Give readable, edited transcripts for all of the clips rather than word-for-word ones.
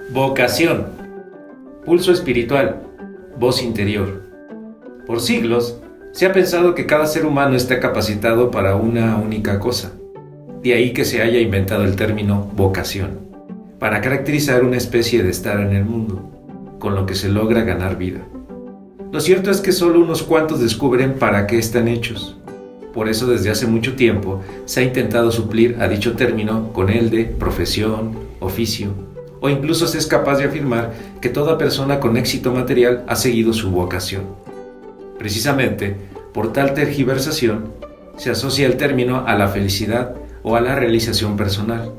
Vocación, pulso espiritual, voz interior. Por siglos, se ha pensado que cada ser humano está capacitado para una única cosa. De ahí que se haya inventado el término vocación, para caracterizar una especie de estar en el mundo, con lo que se logra ganar vida. Lo cierto es que solo unos cuantos descubren para qué están hechos. Por eso desde hace mucho tiempo se ha intentado suplir a dicho término con el de profesión, oficio, o incluso se es capaz de afirmar que toda persona con éxito material ha seguido su vocación. Precisamente, por tal tergiversación, se asocia el término a la felicidad o a la realización personal.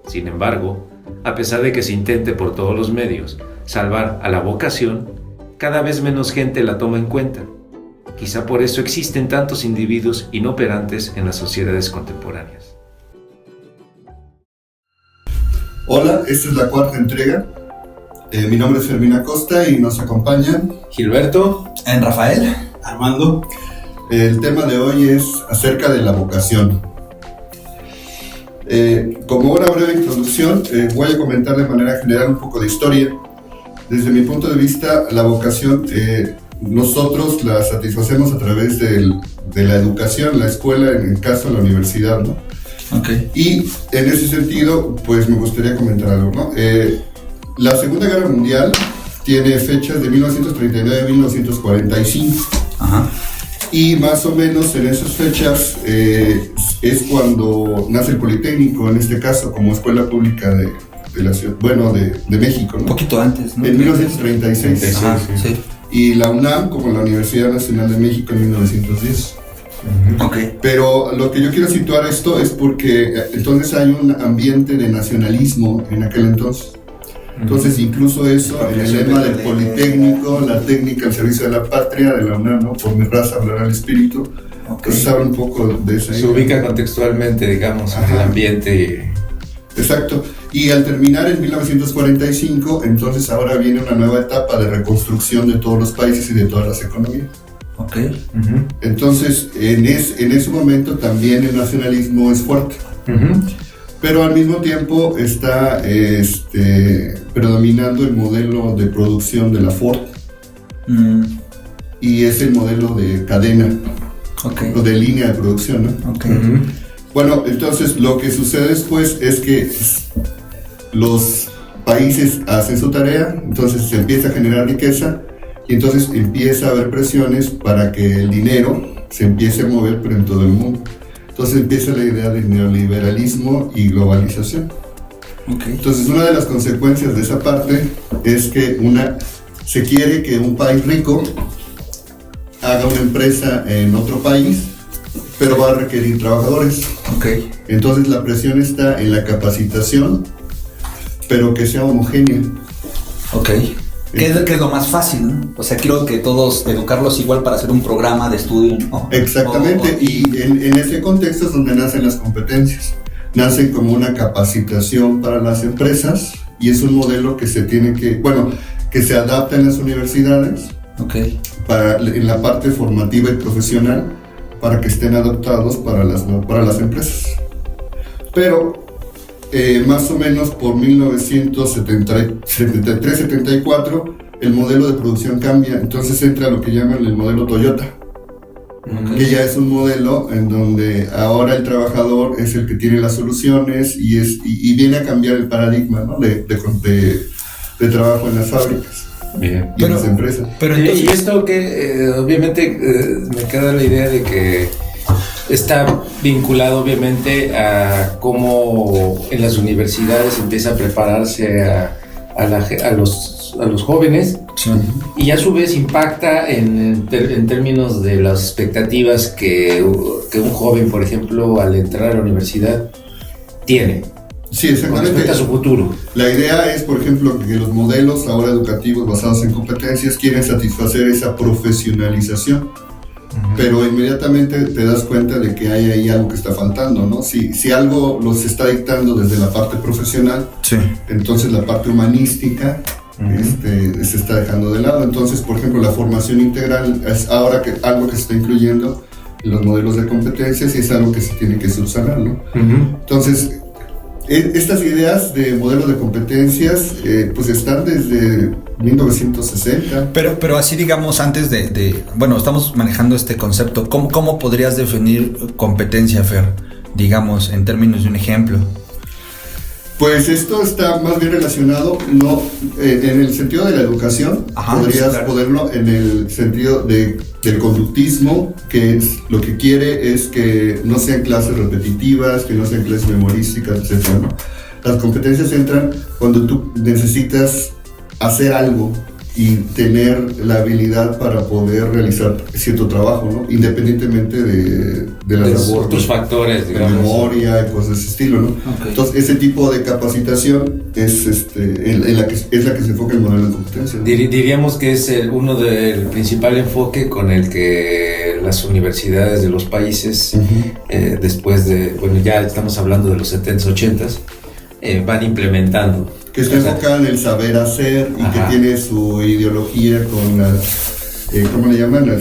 Sin embargo, a pesar de que se intente por todos los medios salvar a la vocación, cada vez menos gente la toma en cuenta. Quizá por eso existen tantos individuos inoperantes en las sociedades contemporáneas. Hola, esta es la cuarta entrega. Mi nombre es Fermín Acosta y nos acompañan Gilberto, Rafael, Armando. El tema de hoy es acerca de la vocación. Como una breve introducción, voy a comentar de manera general un poco de historia. Desde mi punto de vista, la vocación nosotros la satisfacemos a través de la educación, la escuela, en el caso de la universidad, ¿no? Okay. Y en ese sentido, pues me gustaría comentar algo, ¿no? La Segunda Guerra Mundial tiene fechas de 1939 a 1945. Ajá. Y más o menos en esas fechas es cuando nace el Politécnico, en este caso, como escuela pública de la ciudad, bueno, de México, ¿no? Un poquito antes, ¿no? En 1936. Ajá, sí. Y la UNAM como la Universidad Nacional de México en 1910. Ok. Pero lo que yo quiero situar esto es porque entonces hay un ambiente de nacionalismo en aquel entonces. Entonces incluso eso, en el lema del Politécnico, la técnica al servicio de la patria de la UNAM, ¿no? Por mi raza hablará el espíritu. Okay. Entonces habla un poco de esa idea. Se ubica contextualmente, digamos, en el ambiente. Exacto. Y al terminar en 1945, entonces ahora viene una nueva etapa de reconstrucción de todos los países y de todas las economías. Ok. Entonces, en ese momento también el nacionalismo es fuerte. Pero al mismo tiempo está predominando el modelo de producción de la Ford. Y es el modelo de cadena, o de línea de producción, ¿no? Bueno, entonces lo que sucede después es que los países hacen su tarea, entonces se empieza a generar riqueza y entonces empieza a haber presiones para que el dinero se empiece a mover, pero en todo el mundo. Entonces empieza la idea del neoliberalismo y globalización. Entonces una de las consecuencias de esa parte es que se quiere que un país rico haga una empresa en otro país, pero va a requerir trabajadores. Entonces la presión está en la capacitación, pero que sea homogénea. Que es lo más fácil, ¿no? O sea, quiero que todos educarlos igual para hacer un programa de estudio, ¿no? Exactamente, y en ese contexto es donde nacen las competencias. Nacen como una capacitación para las empresas y es un modelo que que se adapta en las universidades en la parte formativa y profesional para que estén adaptados para las empresas. Pero más o menos por 1973-74 el modelo de producción cambia, entonces entra lo que llaman el modelo Toyota, que ya es un modelo en donde ahora el trabajador es el que tiene las soluciones y viene a cambiar el paradigma, ¿no? de trabajo en las fábricas. Bien. Y en las empresas. Pero entonces, y esto que obviamente me queda la idea de que está vinculado obviamente a cómo en las universidades empieza a prepararse a los jóvenes, y a su vez impacta en términos de las expectativas que un joven, por ejemplo, al entrar a la universidad tiene. Sí, exactamente. Con respecto a su futuro. La idea es, por ejemplo, que los modelos ahora educativos basados en competencias quieren satisfacer esa profesionalización. Pero inmediatamente te das cuenta de que hay ahí algo que está faltando, ¿no? Si algo los está dictando desde la parte profesional, entonces la parte humanística se está dejando de lado. Entonces, por ejemplo, la formación integral es ahora algo que se está incluyendo en los modelos de competencias y es algo que se tiene que subsanar, ¿no? Entonces, Estas ideas de modelos de competencias pues están desde 1960. Pero así digamos, antes bueno, estamos manejando este concepto. ¿Cómo podrías definir competencia, Fer? Digamos, en términos de un ejemplo. Pues esto está más bien relacionado, no en el sentido de la educación. Ajá, podrías claro. Ponerlo en el sentido del conductismo, que es, lo que quiere es que no sean clases repetitivas, que no sean clases memorísticas, etc., ¿no? Las competencias entran cuando tú necesitas hacer algo y tener la habilidad para poder realizar cierto trabajo, ¿no? Independientemente de la labor, otros factores, digamos, de memoria y cosas de ese estilo, ¿no? Okay. Entonces, ese tipo de capacitación es la que se enfoca el modelo de competencia, ¿no? Diríamos que es uno del principal enfoque con el que las universidades de los países, después de, bueno, ya estamos hablando de los 70s, 80s, van implementando. Que está enfocada en el saber hacer y que tiene su ideología con ¿cómo le llaman?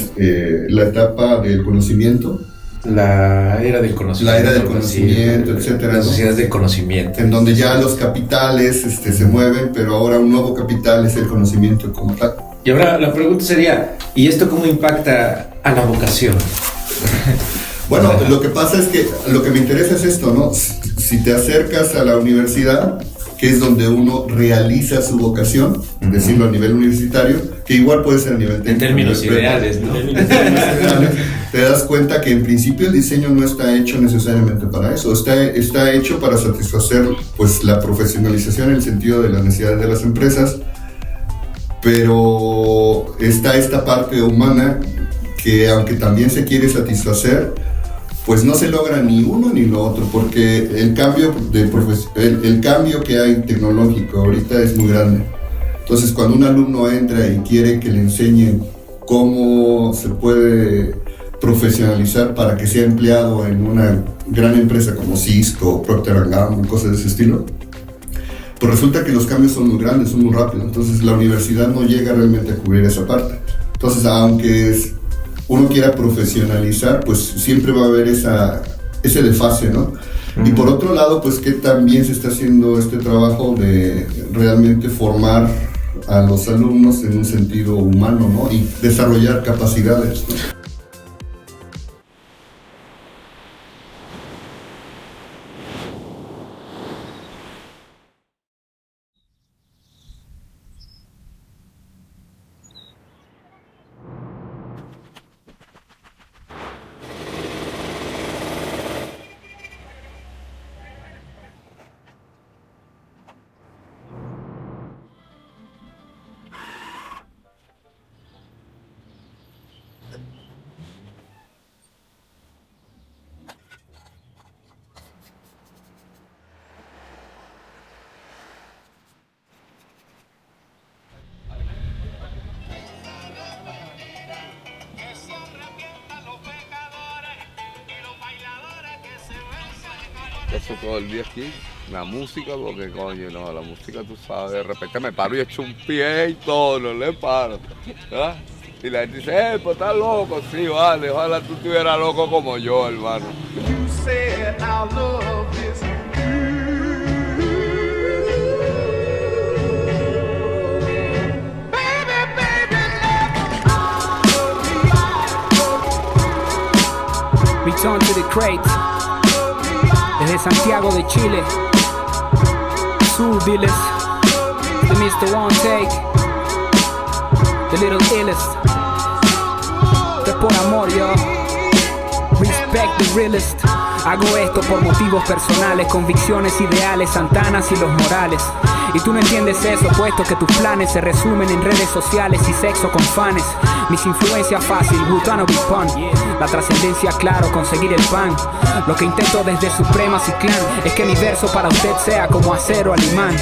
La etapa del conocimiento. La era del conocimiento. Etcétera. Las sociedades del conocimiento. En donde ya los capitales se mueven, pero ahora un nuevo capital es el conocimiento como tal. Y ahora la pregunta sería, ¿y esto cómo impacta a la vocación? Bueno, lo que pasa es que lo que me interesa es esto, ¿no? Si te acercas a la universidad, que es donde uno realiza su vocación, decirlo a nivel universitario, que igual puede ser a nivel técnico. En términos ideales, ¿no? Te das cuenta que en principio el diseño no está hecho necesariamente para eso, está hecho para satisfacer pues la profesionalización en el sentido de las necesidades de las empresas, pero está esta parte humana que aunque también se quiere satisfacer, pues no se logra ni uno ni lo otro, porque el cambio que hay tecnológico ahorita es muy grande. Entonces, cuando un alumno entra y quiere que le enseñen cómo se puede profesionalizar para que sea empleado en una gran empresa como Cisco, Procter & Gamble, cosas de ese estilo, pues resulta que los cambios son muy grandes, son muy rápidos. Entonces, la universidad no llega realmente a cubrir esa parte. Entonces, aunque uno quiera profesionalizar, pues siempre va a haber ese desfase, ¿no? Y por otro lado, pues que también se está haciendo este trabajo de realmente formar a los alumnos en un sentido humano, ¿no? Y desarrollar capacidades, ¿no? Eso todo el día aquí, la música, porque coño, no, la música tú sabes, de repente me paro y echo un pie y todo, no le paro, ¿verdad? Y la gente dice, pues estás loco, sí, vale, ojalá tú estuvieras loco como yo, hermano. Return to the crate. Desde Santiago de Chile, Diles, the Mr. One Take, the Little Illest, de por amor, yo, respect the realest. Hago esto por motivos personales, convicciones ideales, santanas y los morales. Y tú no entiendes eso, puesto que tus planes se resumen en redes sociales y sexo con fanes. Mis influencias fácil, Butano Big Pun. La trascendencia, claro, conseguir el pan. Lo que intento desde Supremas y Clan es que mi verso para usted sea como acero al imán.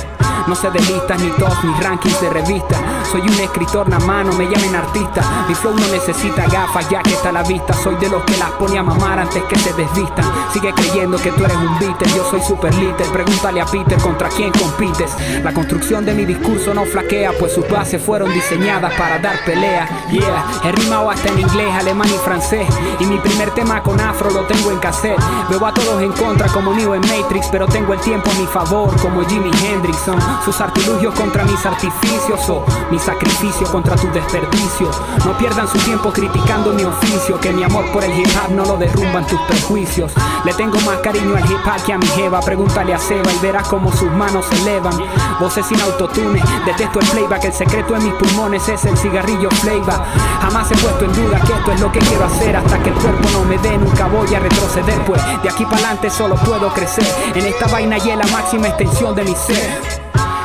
No sé de listas, ni tops, ni rankings de revistas. Soy un escritor na mano, me llamen artista. Mi flow no necesita gafas, ya que está a la vista. Soy de los que las pone a mamar antes que se desvistan. Sigue creyendo que tú eres un beater, yo soy super liter. Pregúntale a Peter contra quién compites. La construcción de mi discurso no flaquea, pues sus bases fueron diseñadas para dar pelea. Yeah, he rimado hasta en inglés, alemán y francés. Y mi primer tema con afro lo tengo en cassette. Veo a todos en contra como Neo en Matrix, pero tengo el tiempo a mi favor como Jimi Hendrix. Son sus artilugios contra mis artificios, o mi sacrificio contra tus desperdicios. No pierdan su tiempo criticando mi oficio, que mi amor por el hip hop no lo derrumban tus prejuicios. Le tengo más cariño al hip hop que a mi jeva. Pregúntale a Seba y verás como sus manos se elevan. Voces sin autotune, detesto el playback. El secreto en mis pulmones es el cigarrillo flavor. Jamás he puesto en duda que esto es lo que quiero hacer. Hasta que el cuerpo no me dé, nunca voy a retroceder, pues de aquí para adelante solo puedo crecer. En esta vaina y en la máxima extensión de mi ser.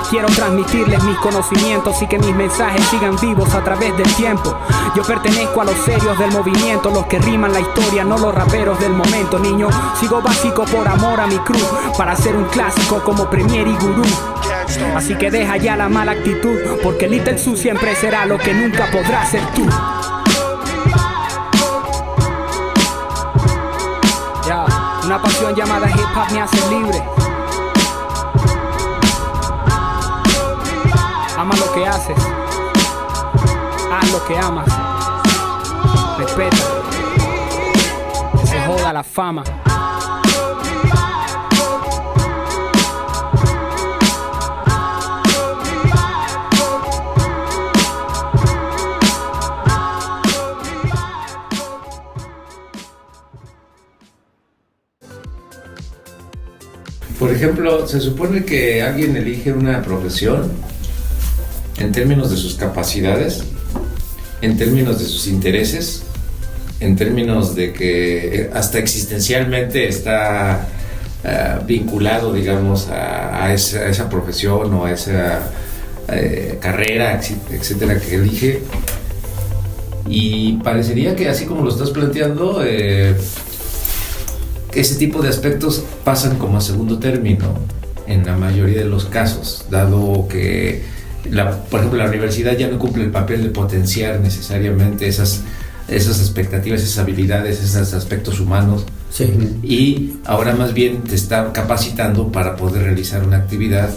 Quiero transmitirles mis conocimientos y que mis mensajes sigan vivos a través del tiempo. Yo pertenezco a los serios del movimiento, los que riman la historia, no los raperos del momento, niño. Sigo básico por amor a mi crew, para ser un clásico como Premier y Gurú. Así que deja ya la mala actitud, porque Little Su siempre será lo que nunca podrás ser tú. Ya, una pasión llamada hip hop me hace libre. Ama lo que haces, haz lo que amas, respeta, que se joda la fama. Por ejemplo, se supone que alguien elige una profesión en términos de sus capacidades, en términos de sus intereses, en términos de que hasta existencialmente está vinculado, digamos, a esa profesión o a esa carrera, etcétera, que elige. Y parecería que, así como lo estás planteando, ese tipo de aspectos pasan como a segundo término en la mayoría de los casos, dado que por ejemplo, la universidad ya no cumple el papel de potenciar necesariamente esas expectativas, esas habilidades, esos aspectos humanos. Sí. Y ahora más bien te está capacitando para poder realizar una actividad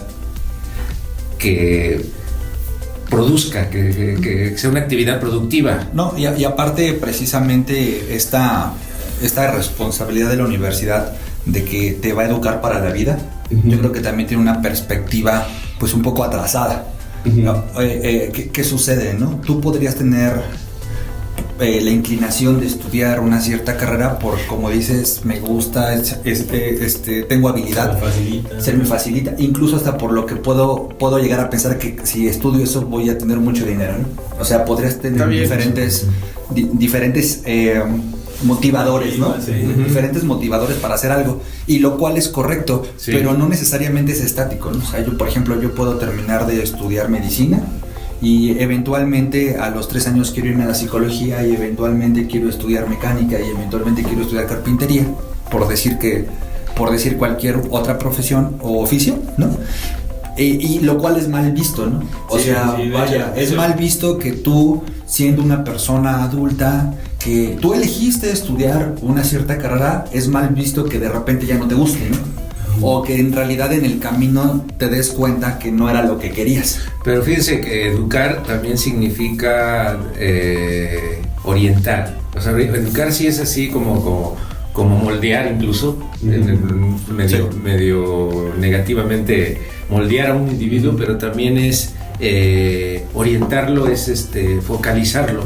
que produzca, que sea una actividad productiva. No, y aparte precisamente esta responsabilidad de la universidad de que te va a educar para la vida, yo creo que también tiene una perspectiva pues un poco atrasada. ¿Qué sucede, no? Tú podrías tener la inclinación de estudiar una cierta carrera por, como dices, me gusta, tengo habilidad, se me facilita, incluso hasta por lo que puedo llegar a pensar que si estudio eso voy a tener mucho dinero, ¿no? O sea, podrías tener diferentes motivadores, ¿no? Sí. Diferentes motivadores para hacer algo, y lo cual es correcto, sí, pero no necesariamente es estático, ¿no? O sea, yo, por ejemplo, yo puedo terminar de estudiar medicina y eventualmente a los 3 años quiero irme a la psicología, y eventualmente quiero estudiar mecánica, y eventualmente quiero estudiar carpintería, por decir cualquier otra profesión o oficio, ¿no? Y lo cual es mal visto, ¿no? O sea, vaya, es mal visto que tú, siendo una persona adulta, que tú elegiste estudiar una cierta carrera, es mal visto que de repente ya no te guste, ¿no? O que en realidad en el camino te des cuenta que no era lo que querías. Pero fíjense que educar también significa orientar. O sea, educar sí es así como moldear, incluso medio negativamente moldear a un individuo, pero también es orientarlo, es focalizarlo.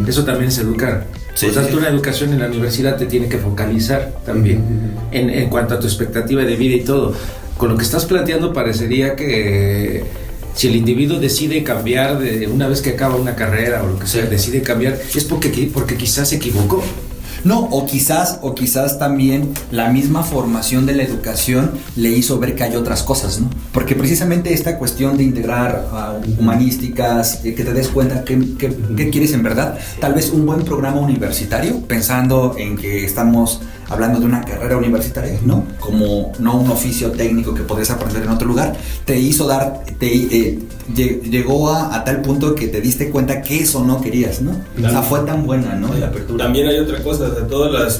Eso también es educar. Sí, o sea, tú, una educación en la universidad te tiene que focalizar también en cuanto a tu expectativa de vida y todo. Con lo que estás planteando parecería que si el individuo decide cambiar una vez que acaba una carrera o lo que sea, decide cambiar, es porque quizás se equivocó. No, o quizás también la misma formación de la educación le hizo ver que hay otras cosas, ¿no? Porque precisamente esta cuestión de integrar humanísticas, que te des cuenta qué quieres en verdad, tal vez un buen programa universitario, pensando en que estamos hablando de una carrera universitaria, ¿no? Como no un oficio técnico que podrías aprender en otro lugar, te hizo llegó a tal punto que te diste cuenta que eso no querías, ¿no? O sea, fue tan buena, ¿no? La apertura. También hay otra cosa, o sea,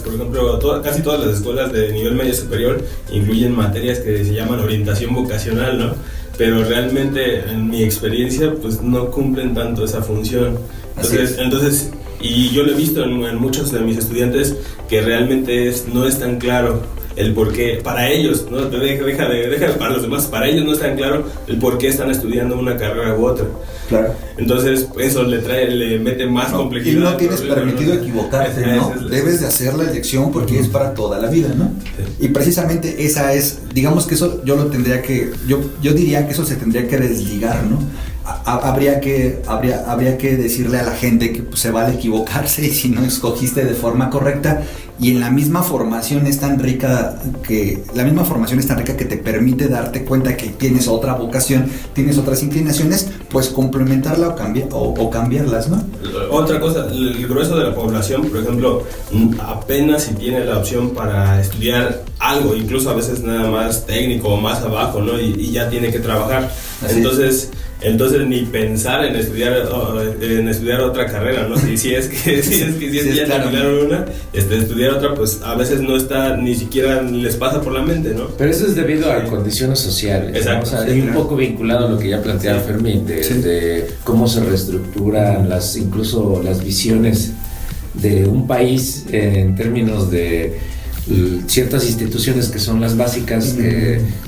por ejemplo, casi todas las escuelas de nivel medio superior incluyen materias que se llaman orientación vocacional, ¿no? Pero realmente, en mi experiencia, pues no cumplen tanto esa función. Entonces, y yo lo he visto en muchos de mis estudiantes que realmente no es tan claro el por qué, para ellos, ¿no? Deja para los demás, para ellos no es tan claro el por qué están estudiando una carrera u otra. Claro. Entonces, eso le mete más complejidad. Y no tienes permitido equivocarte, ¿no? Debes de hacer la elección porque es para toda la vida, ¿no? Sí. Y precisamente esa es, digamos que eso yo diría que eso se tendría que desligar, ¿no? Habría que decirle a la gente que pues, se vale equivocarse y si no escogiste de forma correcta, y en la misma formación es tan rica que te permite darte cuenta que tienes otra vocación, tienes otras inclinaciones, pues complementarla o cambiarlas, ¿no? Otra cosa, el grueso de la población, por ejemplo, apenas si tiene la opción para estudiar algo, incluso a veces nada más técnico o más abajo, ¿no? Y ya tiene que trabajar. Entonces ni pensar en estudiar otra carrera, ¿no? Si es que ya terminaron una, estudiar otra, pues a veces no está, ni siquiera les pasa por la mente, ¿no? Pero eso es debido a condiciones sociales. Exacto. ¿no? O sea, y un poco vinculado a lo que ya planteaba Fermín, de cómo se reestructuran incluso las visiones de un país en términos de ciertas instituciones que son las básicas,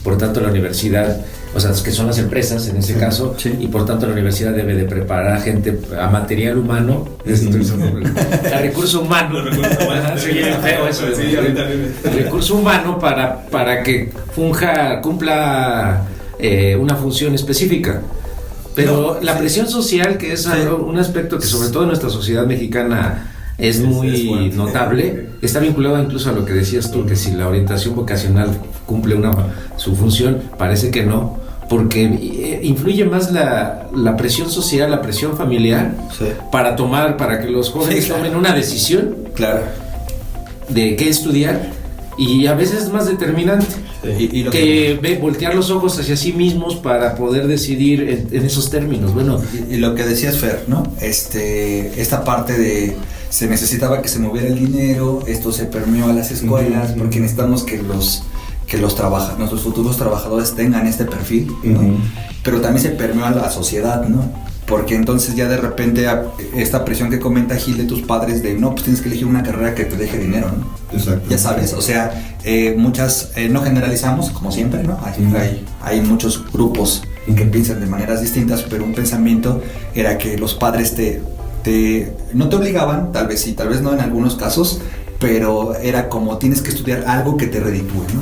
por tanto la universidad, o sea, que son las empresas en ese caso, y por tanto la universidad debe de preparar a gente, a material humano, a recurso humano, feo eso, recurso humano para que cumpla una función específica. Pero la presión social, que es un aspecto que sobre todo en nuestra sociedad mexicana es muy notable, está vinculado incluso a lo que decías tú, que si la orientación vocacional cumple su función, parece que no, porque influye más la presión social, la presión familiar, para que los jóvenes tomen una decisión de qué estudiar, y a veces es más determinante voltear los ojos hacia sí mismos para poder decidir en esos términos. Bueno, y lo que decías, Fer, ¿no? Esta parte de se necesitaba que se moviera el dinero, esto se permeó a las escuelas, porque necesitamos que nuestros futuros trabajadores tengan este perfil, ¿no? Pero también se permeó a la sociedad, ¿no? Porque entonces ya de repente esta presión que comenta Gil de tus padres de no, pues tienes que elegir una carrera que te deje dinero, ¿no? Exacto. Ya sabes, o sea, no generalizamos, como siempre, ¿no? Hay muchos grupos que piensan de maneras distintas, pero un pensamiento era que los padres no te obligaban, tal vez sí, tal vez no en algunos casos, pero era como tienes que estudiar algo que te reditúe, ¿no?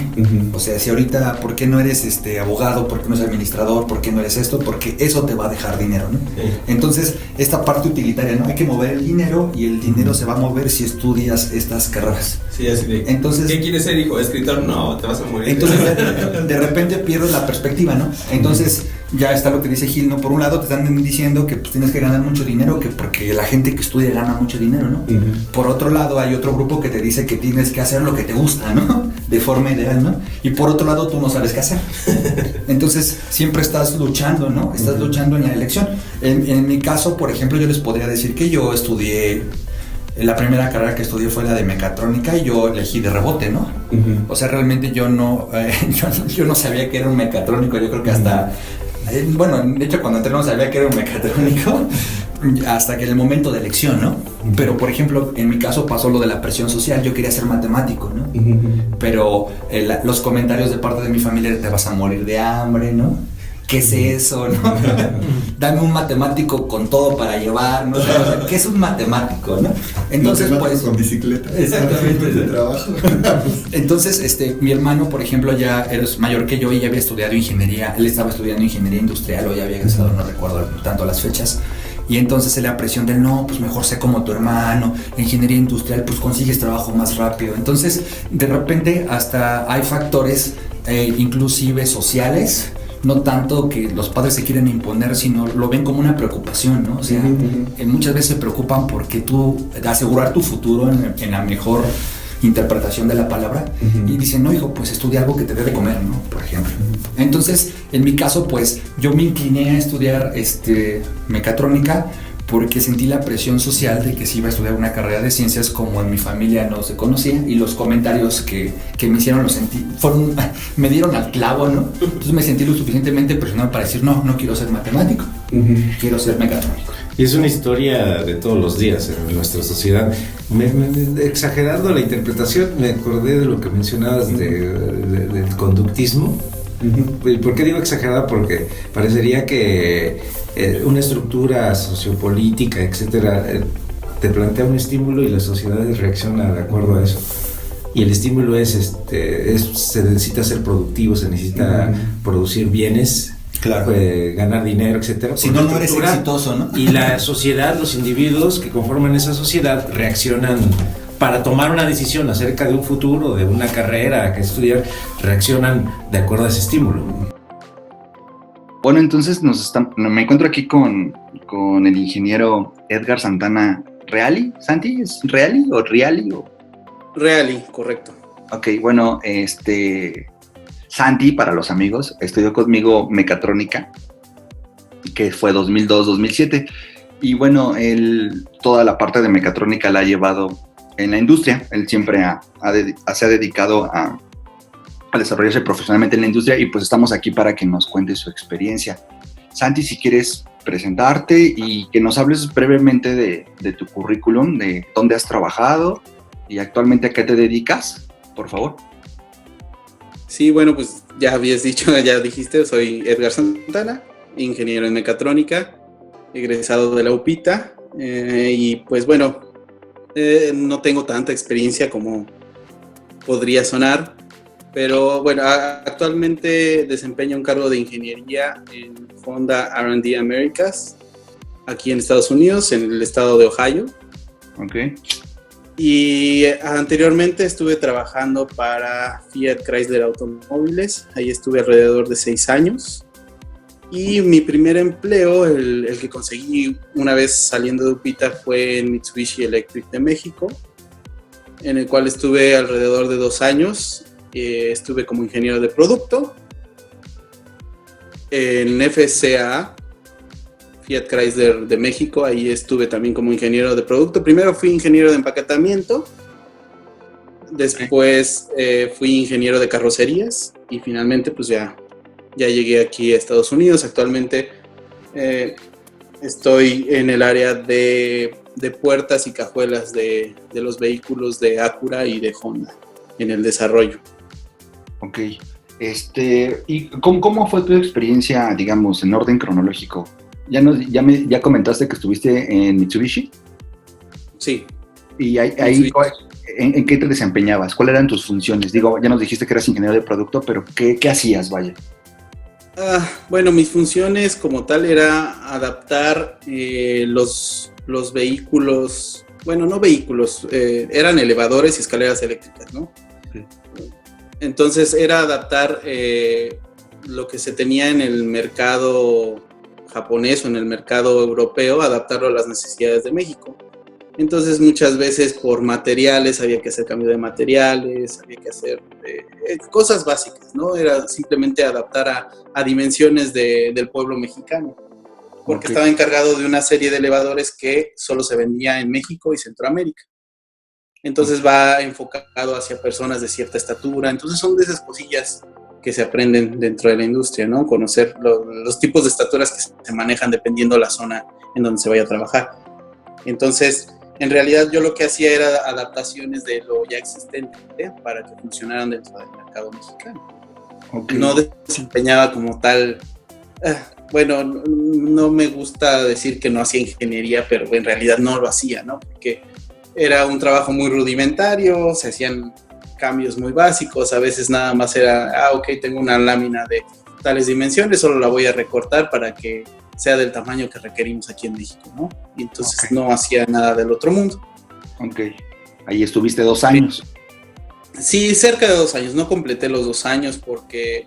O sea, si ahorita, ¿por qué no eres abogado? ¿Por qué no eres administrador? ¿Por qué no eres esto? Porque eso te va a dejar dinero, ¿no? Entonces, esta parte utilitaria, ¿no? Hay que mover el dinero y el dinero se va a mover si estudias estas carreras. Sí, así de, entonces, ¿qué quieres ser, hijo? ¿Escritor? No, te vas a morir. Entonces, de repente pierdes la perspectiva, ¿no? Entonces, ya está lo que dice Gil, ¿no? Por un lado te están diciendo que pues, tienes que ganar mucho dinero, porque la gente que estudia gana mucho dinero, ¿no? Por otro lado hay otro grupo que te dice que tienes que hacer lo que te gusta, ¿no? De forma ideal, ¿no? Y por otro lado tú no sabes qué hacer. Entonces siempre estás luchando, ¿no? Estás luchando en la elección. En mi caso, por ejemplo, yo les podría decir que yo estudié, la primera carrera que estudié fue la de mecatrónica y yo elegí de rebote, ¿no? O sea, realmente yo no sabía que era un mecatrónico, yo creo que hasta... Bueno, de hecho cuando entré no sabía que era un mecatrónico hasta que en el momento de elección, ¿no? Pero por ejemplo, en mi caso pasó lo de la presión social, yo quería ser matemático, ¿no? Pero los comentarios de parte de mi familia, te vas a morir de hambre, ¿no? ¿Qué es eso, no? Dame un matemático con todo para llevar, ¿no? O sea, ¿qué es un matemático, no? Entonces, pues... con bicicleta. Exactamente. De trabajo. Entonces, mi hermano, por ejemplo, ya es mayor que yo y ya había estudiado ingeniería. Él estaba estudiando ingeniería industrial o ya había egresado, no recuerdo tanto las fechas. Y entonces se le da presión del no, pues mejor sé como tu hermano, ingeniería industrial, pues consigues trabajo más rápido. Entonces, de repente, hasta hay factores inclusive sociales, no tanto que los padres se quieren imponer, sino lo ven como una preocupación, ¿no? O sea, muchas veces se preocupan porque asegurar tu futuro en la mejor interpretación de la palabra, y dicen, no, hijo, pues estudia algo que te dé de comer, ¿no? Por ejemplo. Entonces, en mi caso, pues yo me incliné a estudiar mecatrónica porque sentí la presión social de que si iba a estudiar una carrera de ciencias, como en mi familia no se conocía, y los comentarios que me hicieron me dieron al clavo, ¿no? Entonces me sentí lo suficientemente presionado para decir, no quiero ser matemático, quiero ser mecatrónico. Y es una historia de todos los días en nuestra sociedad. Exagerando la interpretación, me acordé de lo que mencionabas del conductismo. ¿Por qué digo exagerada? Porque parecería que una estructura sociopolítica, etcétera, te plantea un estímulo y la sociedad reacciona de acuerdo a eso. Y el estímulo se necesita ser productivo, se necesita producir bienes, claro, ganar dinero, etcétera. Si no eres exitoso, ¿no? Y la sociedad, los individuos que conforman esa sociedad reaccionan para tomar una decisión acerca de un futuro, de una carrera que estudiar, reaccionan de acuerdo a ese estímulo. Bueno, entonces me encuentro aquí con el ingeniero Edgar Santana Reali. ¿Santi? ¿Es Reali o Riali? Reali, correcto. Ok, bueno, Santi, para los amigos, estudió conmigo mecatrónica, que fue 2002-2007. Y bueno, él toda la parte de mecatrónica la ha llevado en la industria. Él siempre se ha dedicado a desarrollarse profesionalmente en la industria, y pues estamos aquí para que nos cuente su experiencia. Santi, si quieres presentarte y que nos hables brevemente de tu currículum, de dónde has trabajado y actualmente a qué te dedicas, por favor. Sí, bueno, pues ya dijiste, soy Edgar Santana, ingeniero en mecatrónica, egresado de la UPITA, y pues bueno, no tengo tanta experiencia como podría sonar, pero bueno, actualmente desempeño un cargo de ingeniería en Honda R&D Americas, aquí en Estados Unidos, en el estado de Ohio. Okay. Y anteriormente estuve trabajando para Fiat Chrysler Automóviles, ahí estuve alrededor de 6 años. Y mi primer empleo, el que conseguí una vez saliendo de UPITA, fue en Mitsubishi Electric de México, en el cual estuve alrededor de 2 años. Estuve como ingeniero de producto. En FCA, Fiat Chrysler de México, ahí estuve también como ingeniero de producto. Primero fui ingeniero de empaquetamiento, después fui ingeniero de carrocerías, y finalmente pues ya llegué aquí a Estados Unidos. Actualmente estoy en el área de puertas y cajuelas de los vehículos de Acura y de Honda, en el desarrollo. Ok. ¿Y cómo fue tu experiencia, digamos, en orden cronológico? ¿Ya comentaste que estuviste en Mitsubishi? Sí. ¿Y ahí ¿en qué te desempeñabas? ¿Cuáles eran tus funciones? Digo, ya nos dijiste que eras ingeniero de producto, pero ¿qué hacías, vaya? Bueno, mis funciones como tal era adaptar los vehículos, bueno, no vehículos, eran elevadores y escaleras eléctricas, ¿no? Sí. Entonces era adaptar lo que se tenía en el mercado japonés o en el mercado europeo, adaptarlo a las necesidades de México. Entonces muchas veces por materiales había que hacer cambio de materiales, había que hacer cosas básicas, ¿no? Era simplemente adaptar a dimensiones del pueblo mexicano, porque estaba encargado de una serie de elevadores que solo se vendía en México y Centroamérica. Entonces va enfocado hacia personas de cierta estatura. Entonces son de esas cosillas que se aprenden dentro de la industria, ¿no? Conocer los tipos de estaturas que se manejan dependiendo de la zona en donde se vaya a trabajar. Entonces, en realidad yo lo que hacía era adaptaciones de lo ya existente, para que funcionaran dentro del mercado mexicano. Okay. No desempeñaba como tal, bueno, no me gusta decir que no hacía ingeniería, pero en realidad no lo hacía, ¿no? Porque era un trabajo muy rudimentario, se hacían cambios muy básicos, a veces nada más era, ok, tengo una lámina de tales dimensiones, solo la voy a recortar para que sea del tamaño que requerimos aquí en México, ¿no? Y entonces no hacía nada del otro mundo. Ok, ahí estuviste 2 años. Sí, cerca de 2 años, no completé los 2 años porque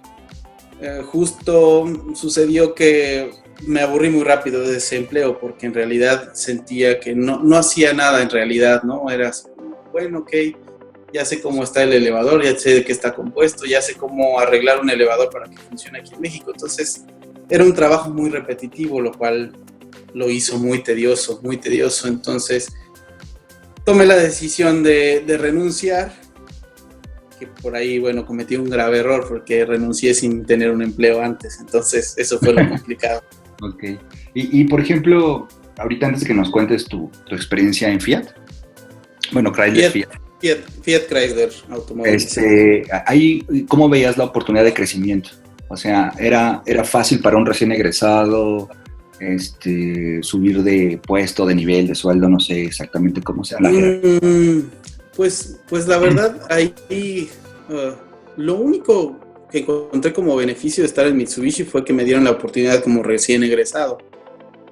justo sucedió que me aburrí muy rápido de ese empleo, porque en realidad sentía que no hacía nada en realidad, ¿no? Era bueno, ok, ya sé cómo está el elevador, ya sé de qué está compuesto, ya sé cómo arreglar un elevador para que funcione aquí en México. Entonces, era un trabajo muy repetitivo, lo cual lo hizo muy tedioso, muy tedioso. Entonces, tomé la decisión de renunciar, que por ahí, bueno, cometí un grave error porque renuncié sin tener un empleo antes. Entonces, eso fue lo complicado. Ok. Y, por ejemplo, ahorita antes de que nos cuentes tu experiencia en Fiat, bueno, Chrysler Fiat Chrysler Automóvil. Ahí, ¿cómo veías la oportunidad de crecimiento? O sea, ¿era fácil para un recién egresado subir de puesto, de nivel, de sueldo? No sé exactamente cómo sea la jerarquía. Pues la verdad, ahí lo único que encontré como beneficio de estar en Mitsubishi fue que me dieron la oportunidad como recién egresado.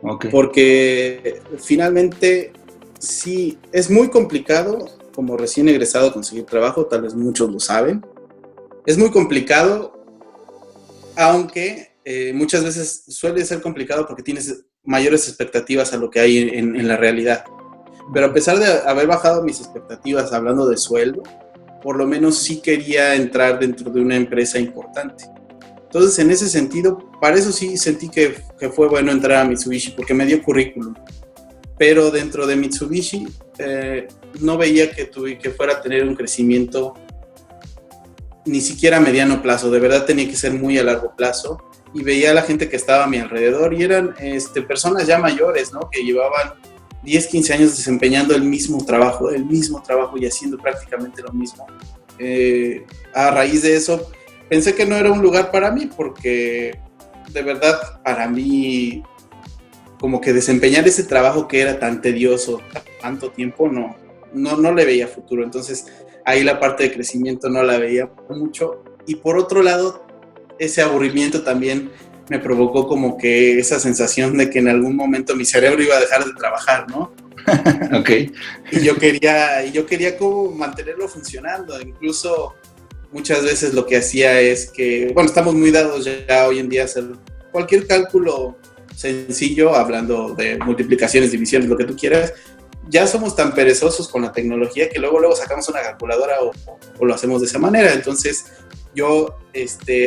Okay. Porque finalmente sí, es muy complicado como recién egresado conseguir trabajo, tal vez muchos lo saben. Es muy complicado, aunque muchas veces suele ser complicado porque tienes mayores expectativas a lo que hay en la realidad. Pero a pesar de haber bajado mis expectativas hablando de sueldo, por lo menos sí quería entrar dentro de una empresa importante. Entonces, en ese sentido, para eso sí sentí que fue bueno entrar a Mitsubishi, porque me dio currículum. Pero dentro de Mitsubishi no veía que fuera a tener un crecimiento ni siquiera a mediano plazo. De verdad tenía que ser muy a largo plazo. Y veía a la gente que estaba a mi alrededor y eran personas ya mayores, ¿no? Que llevaban 10, 15 años desempeñando el mismo trabajo y haciendo prácticamente lo mismo. A raíz de eso, pensé que no era un lugar para mí, porque de verdad para mí como que desempeñar ese trabajo que era tan tedioso, tanto tiempo, no le veía futuro. Entonces ahí la parte de crecimiento no la veía mucho. Y por otro lado, ese aburrimiento también me provocó como que esa sensación de que en algún momento mi cerebro iba a dejar de trabajar, ¿no? Ok. Y yo quería como mantenerlo funcionando. Incluso muchas veces lo que hacía es que, bueno, estamos muy dados ya hoy en día a hacer cualquier cálculo sencillo, hablando de multiplicaciones, divisiones, lo que tú quieras. Ya somos tan perezosos con la tecnología que luego sacamos una calculadora o lo hacemos de esa manera. Entonces yo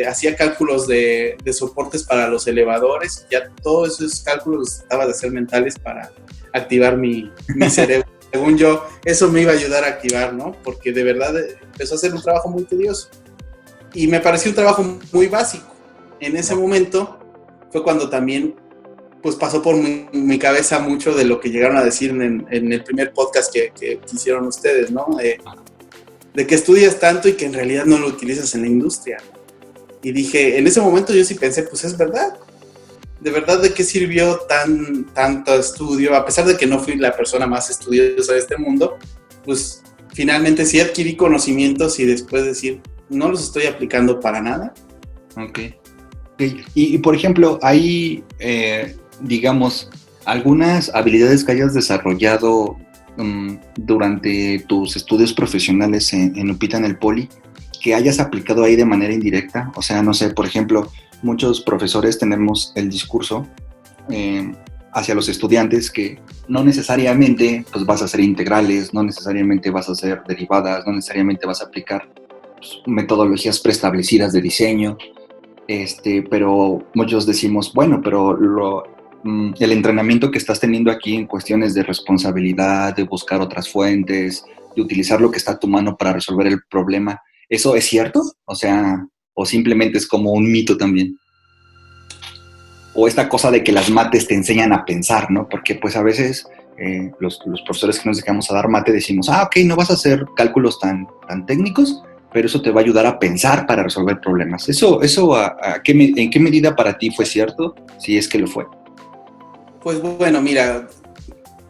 hacía cálculos de soportes para los elevadores. Ya todos esos cálculos los trataba de hacer mentales para activar mi cerebro. Según yo, eso me iba a ayudar a activar, ¿no? Porque de verdad empezó a ser un trabajo muy tedioso. Y me pareció un trabajo muy básico. En ese momento fue cuando también pues pasó por mi cabeza mucho de lo que llegaron a decir en el primer podcast que hicieron ustedes, ¿no? De que estudias tanto y que en realidad no lo utilizas en la industria. Y dije, en ese momento yo sí pensé, pues es verdad. De verdad, ¿de qué sirvió tanto estudio? A pesar de que no fui la persona más estudiosa de este mundo, pues finalmente sí adquirí conocimientos y después decir, no los estoy aplicando para nada. Ok. Y por ejemplo, hay, digamos, algunas habilidades que hayas desarrollado durante tus estudios profesionales en UPITA, en el Poli, que hayas aplicado ahí de manera indirecta. O sea, no sé, por ejemplo, muchos profesores tenemos el discurso hacia los estudiantes que no necesariamente pues, vas a hacer integrales, no necesariamente vas a hacer derivadas, no necesariamente vas a aplicar pues, metodologías preestablecidas de diseño, pero muchos decimos, bueno, pero el entrenamiento que estás teniendo aquí en cuestiones de responsabilidad, de buscar otras fuentes, de utilizar lo que está a tu mano para resolver el problema, ¿eso es cierto? O sea, ¿o simplemente es como un mito también? O esta cosa de que las mates te enseñan a pensar, ¿no? Porque pues a veces los profesores que nos dedicamos a dar mate decimos, ok, no vas a hacer cálculos tan técnicos, pero eso te va a ayudar a pensar para resolver problemas. ¿Eso en qué medida para ti fue cierto, si es que lo fue? Pues bueno, mira,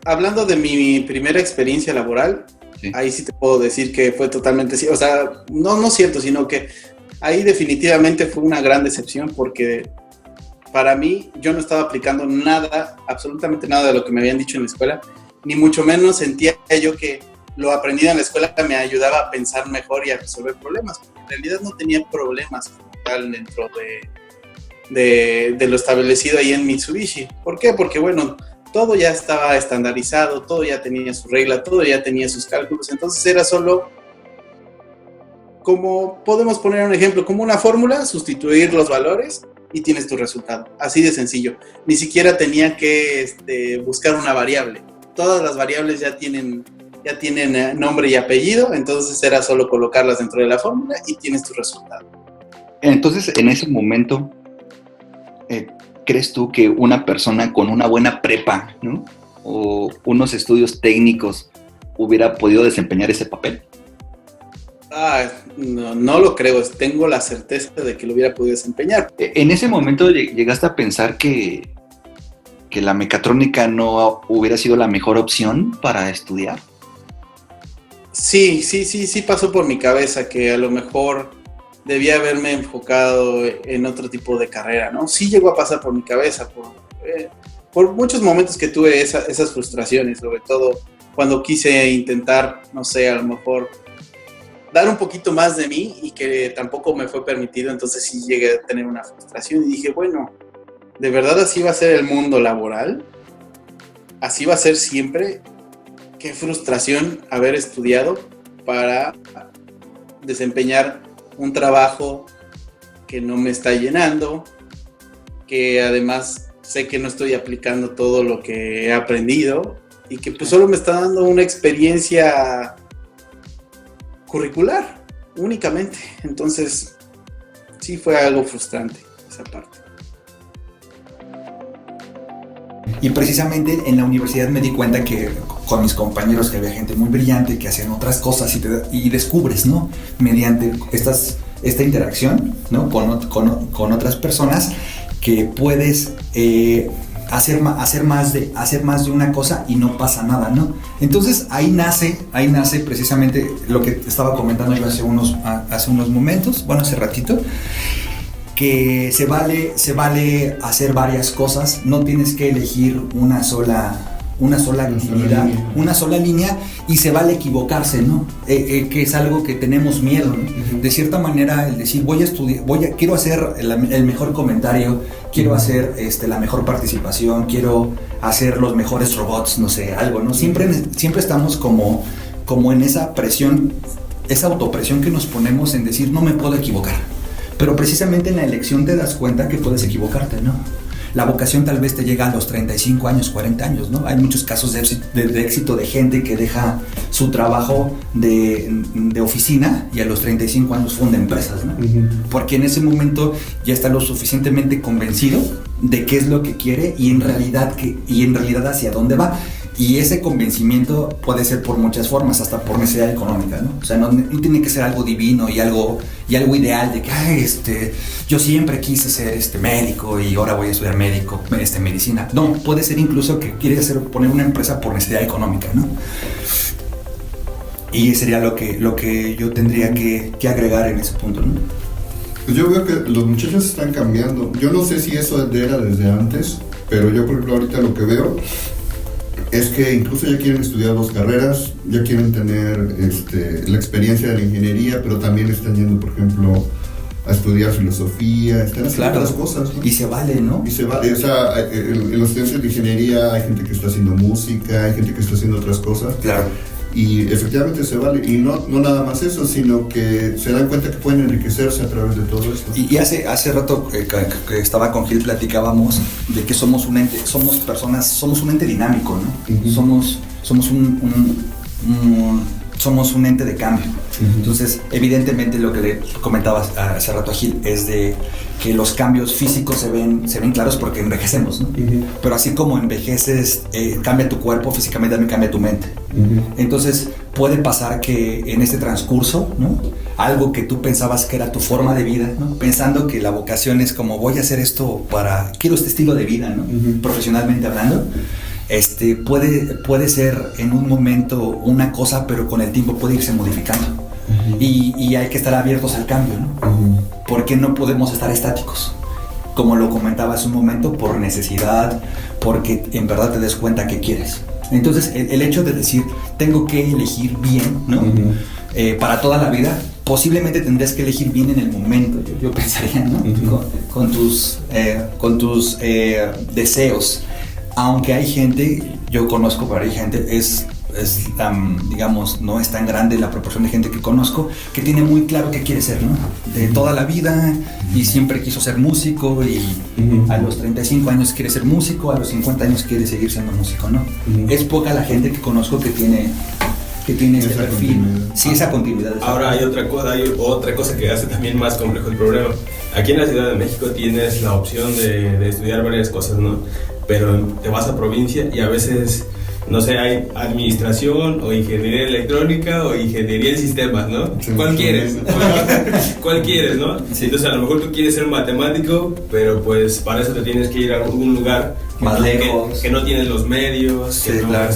hablando de mi primera experiencia laboral, sí. Ahí sí te puedo decir que fue totalmente cierto. O sea, no cierto, sino que ahí definitivamente fue una gran decepción porque para mí yo no estaba aplicando nada, absolutamente nada de lo que me habían dicho en la escuela, ni mucho menos sentía yo que lo aprendido en la escuela me ayudaba a pensar mejor y a resolver problemas. En realidad no tenía problemas como tal dentro de lo establecido ahí en Mitsubishi. ¿Por qué? Porque bueno, todo ya estaba estandarizado, todo ya tenía su regla, todo ya tenía sus cálculos, entonces era solo como podemos poner un ejemplo, como una fórmula, sustituir los valores y tienes tu resultado. Así de sencillo. Ni siquiera tenía que buscar una variable. Todas las variables ya tienen nombre y apellido, entonces era solo colocarlas dentro de la fórmula y tienes tu resultado. Entonces, en ese momento, ¿crees tú que una persona con una buena prepa, ¿no? O unos estudios técnicos hubiera podido desempeñar ese papel? No lo creo, tengo la certeza de que lo hubiera podido desempeñar. ¿En ese momento llegaste a pensar que la mecatrónica no hubiera sido la mejor opción para estudiar? Sí pasó por mi cabeza que a lo mejor debía haberme enfocado en otro tipo de carrera, ¿no? Sí llegó a pasar por mi cabeza, por muchos momentos que tuve esas frustraciones, sobre todo cuando quise intentar, no sé, a lo mejor dar un poquito más de mí y que tampoco me fue permitido, entonces sí llegué a tener una frustración y dije, bueno, ¿de verdad así va a ser el mundo laboral? ¿Así va a ser siempre? Qué frustración haber estudiado para desempeñar un trabajo que no me está llenando, que además sé que no estoy aplicando todo lo que he aprendido y que pues solo me está dando una experiencia curricular únicamente. Entonces sí fue algo frustrante esa parte. Y precisamente en la universidad me di cuenta que con mis compañeros que había gente muy brillante que hacían otras cosas y descubres, ¿no? Mediante esta interacción, ¿no? con otras personas que puedes hacer más de una cosa y no pasa nada, ¿no? Entonces ahí nace precisamente lo que estaba comentando yo hace unos momentos, bueno, hace ratito, que se vale hacer varias cosas, no tienes que elegir una sola actividad, una sola línea, y se vale equivocarse, ¿no? Que es algo que tenemos miedo, ¿no? Uh-huh. De cierta manera, el decir voy a estudiar, quiero hacer el mejor comentario, quiero hacer la mejor participación, quiero hacer los mejores robots, no sé, algo, ¿no? Siempre estamos como en esa presión, esa autopresión que nos ponemos en decir no me puedo equivocar. Pero precisamente en la elección te das cuenta que puedes equivocarte, ¿no? La vocación tal vez te llega a los 35 años, 40 años, ¿no? Hay muchos casos de éxito de gente que deja su trabajo de oficina y a los 35 años funda empresas, ¿no? Uh-huh. Porque en ese momento ya está lo suficientemente convencido de qué es lo que quiere y en realidad hacia dónde va. Y ese convencimiento puede ser por muchas formas, hasta por necesidad económica, ¿no? O sea, no tiene que ser algo divino y algo ideal de que yo siempre quise ser médico y ahora voy a estudiar medicina. No, puede ser incluso que quieres poner una empresa por necesidad económica, ¿no? Y sería lo que yo tendría que agregar en ese punto, ¿no? Pues yo veo que los muchachos están cambiando. Yo no sé si eso era desde antes, pero yo, por ejemplo, ahorita lo que veo es que incluso ya quieren estudiar 2 carreras, ya quieren tener la experiencia de la ingeniería, pero también están yendo, por ejemplo, a estudiar filosofía, están haciendo otras cosas, ¿no? Y se vale, ¿no? Y se vale, o sea, en los estudios de ingeniería hay gente que está haciendo música, hay gente que está haciendo otras cosas. Claro. Y efectivamente se vale, y no nada más eso, sino que se dan cuenta que pueden enriquecerse a través de todo esto. Y hace rato que estaba con Gil platicábamos de que somos un ente, somos personas, somos un ente dinámico, ¿no? Uh-huh. Somos un ente de cambio. Uh-huh. Entonces, evidentemente lo que le comentabas hace rato a Gil es de que los cambios físicos se ven claros porque envejecemos, ¿no? Uh-huh. Pero así como envejeces, cambia tu cuerpo, físicamente también cambia tu mente. Uh-huh. Entonces, puede pasar que en este transcurso, ¿no? Algo que tú pensabas que era tu forma de vida, ¿no? Pensando que la vocación es como voy a hacer esto quiero este estilo de vida, ¿no? Uh-huh. Profesionalmente hablando. Puede ser en un momento una cosa, pero con el tiempo puede irse modificando. Uh-huh. Y hay que estar abiertos al cambio, ¿no? Uh-huh. Porque no podemos estar estáticos. Como lo comentaba hace un momento, por necesidad, porque en verdad te des cuenta que quieres. Entonces, el hecho de decir, tengo que elegir bien, ¿no? Uh-huh. Para toda la vida, posiblemente tendrías que elegir bien en el momento, yo pensaría, ¿no? Uh-huh. Con tus deseos. Aunque hay gente, yo conozco, pero hay gente, es digamos, no es tan grande la proporción de gente que conozco, que tiene muy claro qué quiere ser, ¿no? De toda la vida, y siempre quiso ser músico, y a los 35 años quiere ser músico, a los 50 años quiere seguir siendo músico, ¿no? Es poca la gente que conozco que tiene este perfil, sí, esa continuidad. Ahora hay otra cosa que hace también más complejo el problema. Aquí en la Ciudad de México tienes la opción de estudiar varias cosas, ¿no? Pero te vas a provincia y a veces, no sé, hay administración o ingeniería electrónica o ingeniería en sistemas, ¿no? Sí, ¿cuál quieres? ¿Cuál quieres, no? Sí. Entonces a lo mejor tú quieres ser matemático, pero pues para eso te tienes que ir a algún lugar más lejos, que no tienes los medios, sí, que no, claro.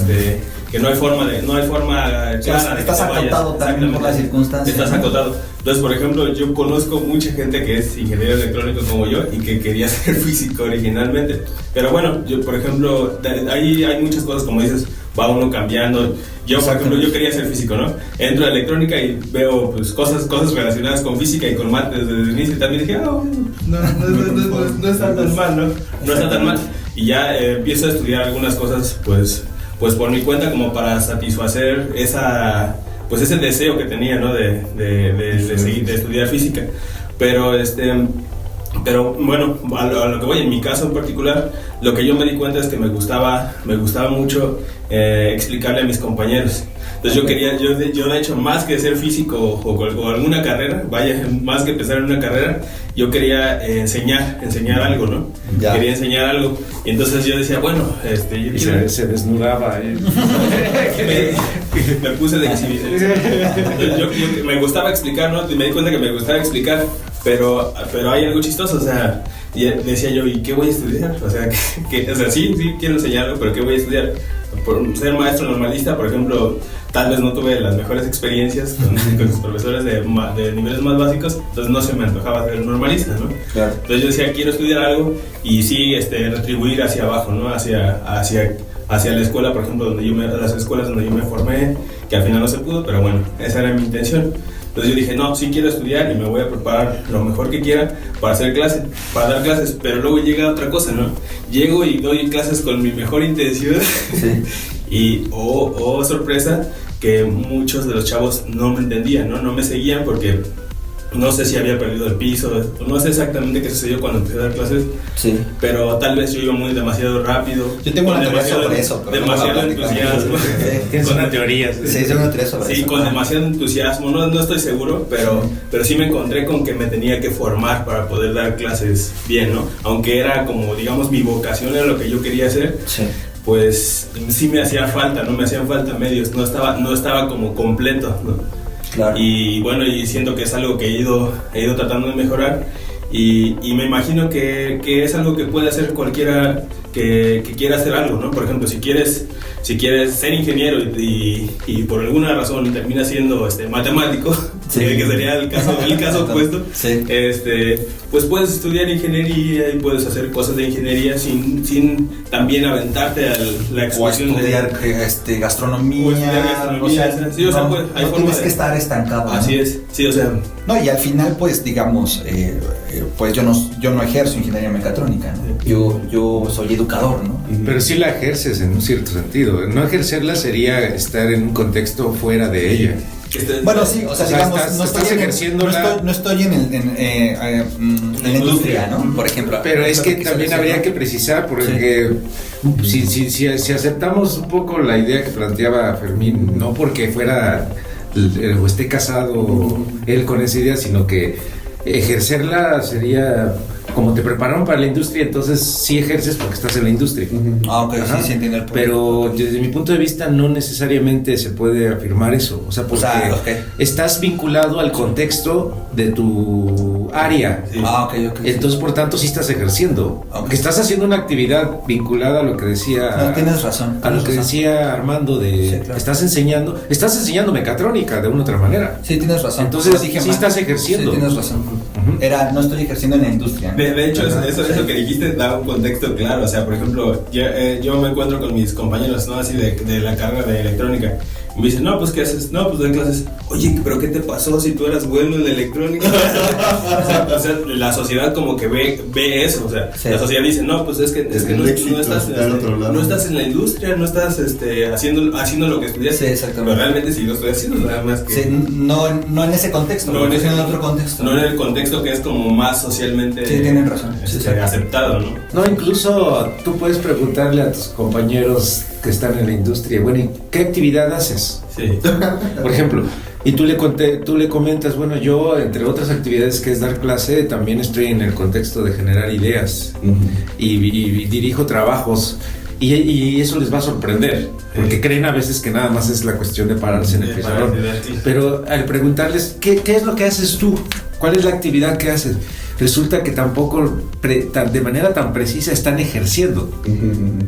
Que no hay forma clara de estás acotado también por las circunstancias. Estás acotado. Entonces, por ejemplo, yo conozco mucha gente que es ingeniero electrónico como yo y que quería ser físico originalmente. Pero bueno, yo, por ejemplo, ahí hay muchas cosas, como dices, va uno cambiando. Yo, por ejemplo, yo quería ser físico, ¿no? Entro a electrónica y veo pues cosas relacionadas con física y con mates desde el inicio. Y también dije, no está tan mal, ¿no? No está tan mal. Y ya empiezo a estudiar algunas cosas, pues por mi cuenta, como para satisfacer ese deseo que tenía, ¿no? de estudiar física. Pero bueno, a lo que voy, en mi caso en particular, lo que yo me di cuenta es que me gustaba mucho explicarle a mis compañeros. Entonces yo de hecho, más que ser físico o alguna carrera, más que empezar en una carrera, yo quería enseñar algo, ¿no? Ya. Quería enseñar algo. Y entonces yo decía, bueno, se desnudaba ahí. Me puse de exhibición. Yo me gustaba explicar, ¿no? Y me di cuenta que me gustaba explicar, pero hay algo chistoso, o sea, decía yo, ¿y qué voy a estudiar? O sea, sí quiero enseñar algo, pero ¿qué voy a estudiar? Por ser maestro normalista, por ejemplo, tal vez no tuve las mejores experiencias con los profesores de niveles más básicos, entonces no se me antojaba ser normalista, ¿no? Claro. Entonces yo decía, quiero estudiar algo y sí retribuir hacia abajo, ¿no? Hacia la escuela, por ejemplo, las escuelas donde yo me formé, que al final no se pudo, pero bueno, esa era mi intención. Entonces yo dije, no, sí quiero estudiar y me voy a preparar lo mejor que quiera para dar clases, pero luego llega otra cosa, ¿no? Llego y doy clases con mi mejor intención, sí. Y sorpresa, que muchos de los chavos no me entendían, ¿no? No me seguían porque no sé si había perdido el piso, no sé exactamente qué sucedió cuando empecé a dar clases, sí. Pero tal vez yo iba demasiado rápido. Yo tengo una teoría sobre eso. Demasiado entusiasmo. Tienes una teoría. Sí, tengo una teoría sobre eso. Sí, con demasiado entusiasmo, no estoy seguro, pero sí me encontré con que me tenía que formar para poder dar clases bien, ¿no? Aunque era como, digamos, mi vocación, era lo que yo quería hacer. Sí. Pues sí me hacía falta, no me hacían falta medios, no estaba como completo, ¿no? Claro. Y bueno, y siento que es algo que he ido tratando de mejorar y me imagino que es algo que puede hacer cualquiera que quiera hacer algo, ¿no? Por ejemplo, si quieres ser ingeniero y por alguna razón termina siendo matemático, sí. Que sería el caso opuesto, sí. Pues puedes estudiar ingeniería y puedes hacer cosas de ingeniería sin también aventarte a la exposición o estudiar gastronomía. O sea, sí, o sea, pues, hay no tienes que estar estancado. Así ¿no? Es, sí, o sea. No, y al final, pues, digamos, pues yo no ejerzo ingeniería mecatrónica, ¿no? Yo soy educador, ¿no? Pero sí la ejerces en un cierto sentido. No ejercerla sería estar en un contexto fuera de ella. Bueno, sí, o sea, digamos, no estoy en la industria, ¿no? Por ejemplo. Pero es que también habría que precisar, porque si aceptamos un poco la idea que planteaba Fermín, no porque fuera o esté casado él con esa idea, sino que ejercerla sería como te prepararon para la industria, entonces sí ejerces porque estás en la industria. Ok, sí entiendo el punto. Pero desde mi punto de vista no necesariamente se puede afirmar eso, o sea, porque estás vinculado al contexto de tu área. Sí. Entonces, por tanto, sí estás ejerciendo. Aunque estás haciendo una actividad vinculada a lo que decía. No, tienes razón. A lo que decía Armando de estás enseñando mecatrónica de una u otra manera. Sí, tienes razón. Entonces, sí estás ejerciendo. Sí, tienes razón. Era, no estoy ejerciendo en la industria. De hecho, eso que dijiste da un contexto claro. O sea, por ejemplo, yo me encuentro con mis compañeros, ¿no? Así de la carrera de electrónica. Y me dicen, no, pues, ¿qué haces? No, pues doy clases. Oye, ¿pero qué te pasó si tú eras bueno en electrónica? o sea, la sociedad como que ve eso. O sea, la sociedad dice, no, pues es que no estás en la industria, no estás haciendo lo que estudiaste. Sí, exactamente. Pero realmente sí lo estoy haciendo, nada más que... Sí, no en ese contexto, no en otro contexto. No en el contexto que es como más socialmente tienen razón. Aceptado, ¿no? No, incluso tú puedes preguntarle a tus compañeros que están en la industria, bueno, ¿y qué actividad haces? Sí. Por ejemplo, y tú le comentas, bueno, yo, entre otras actividades que es dar clase, también estoy en el contexto de generar ideas y dirijo trabajos. Y eso les va a sorprender, porque creen a veces que nada más es la cuestión de pararse en el pizarrón. Pero al preguntarles, ¿qué es lo que haces tú? ¿Cuál es la actividad que haces? Resulta que tampoco de manera tan precisa están ejerciendo.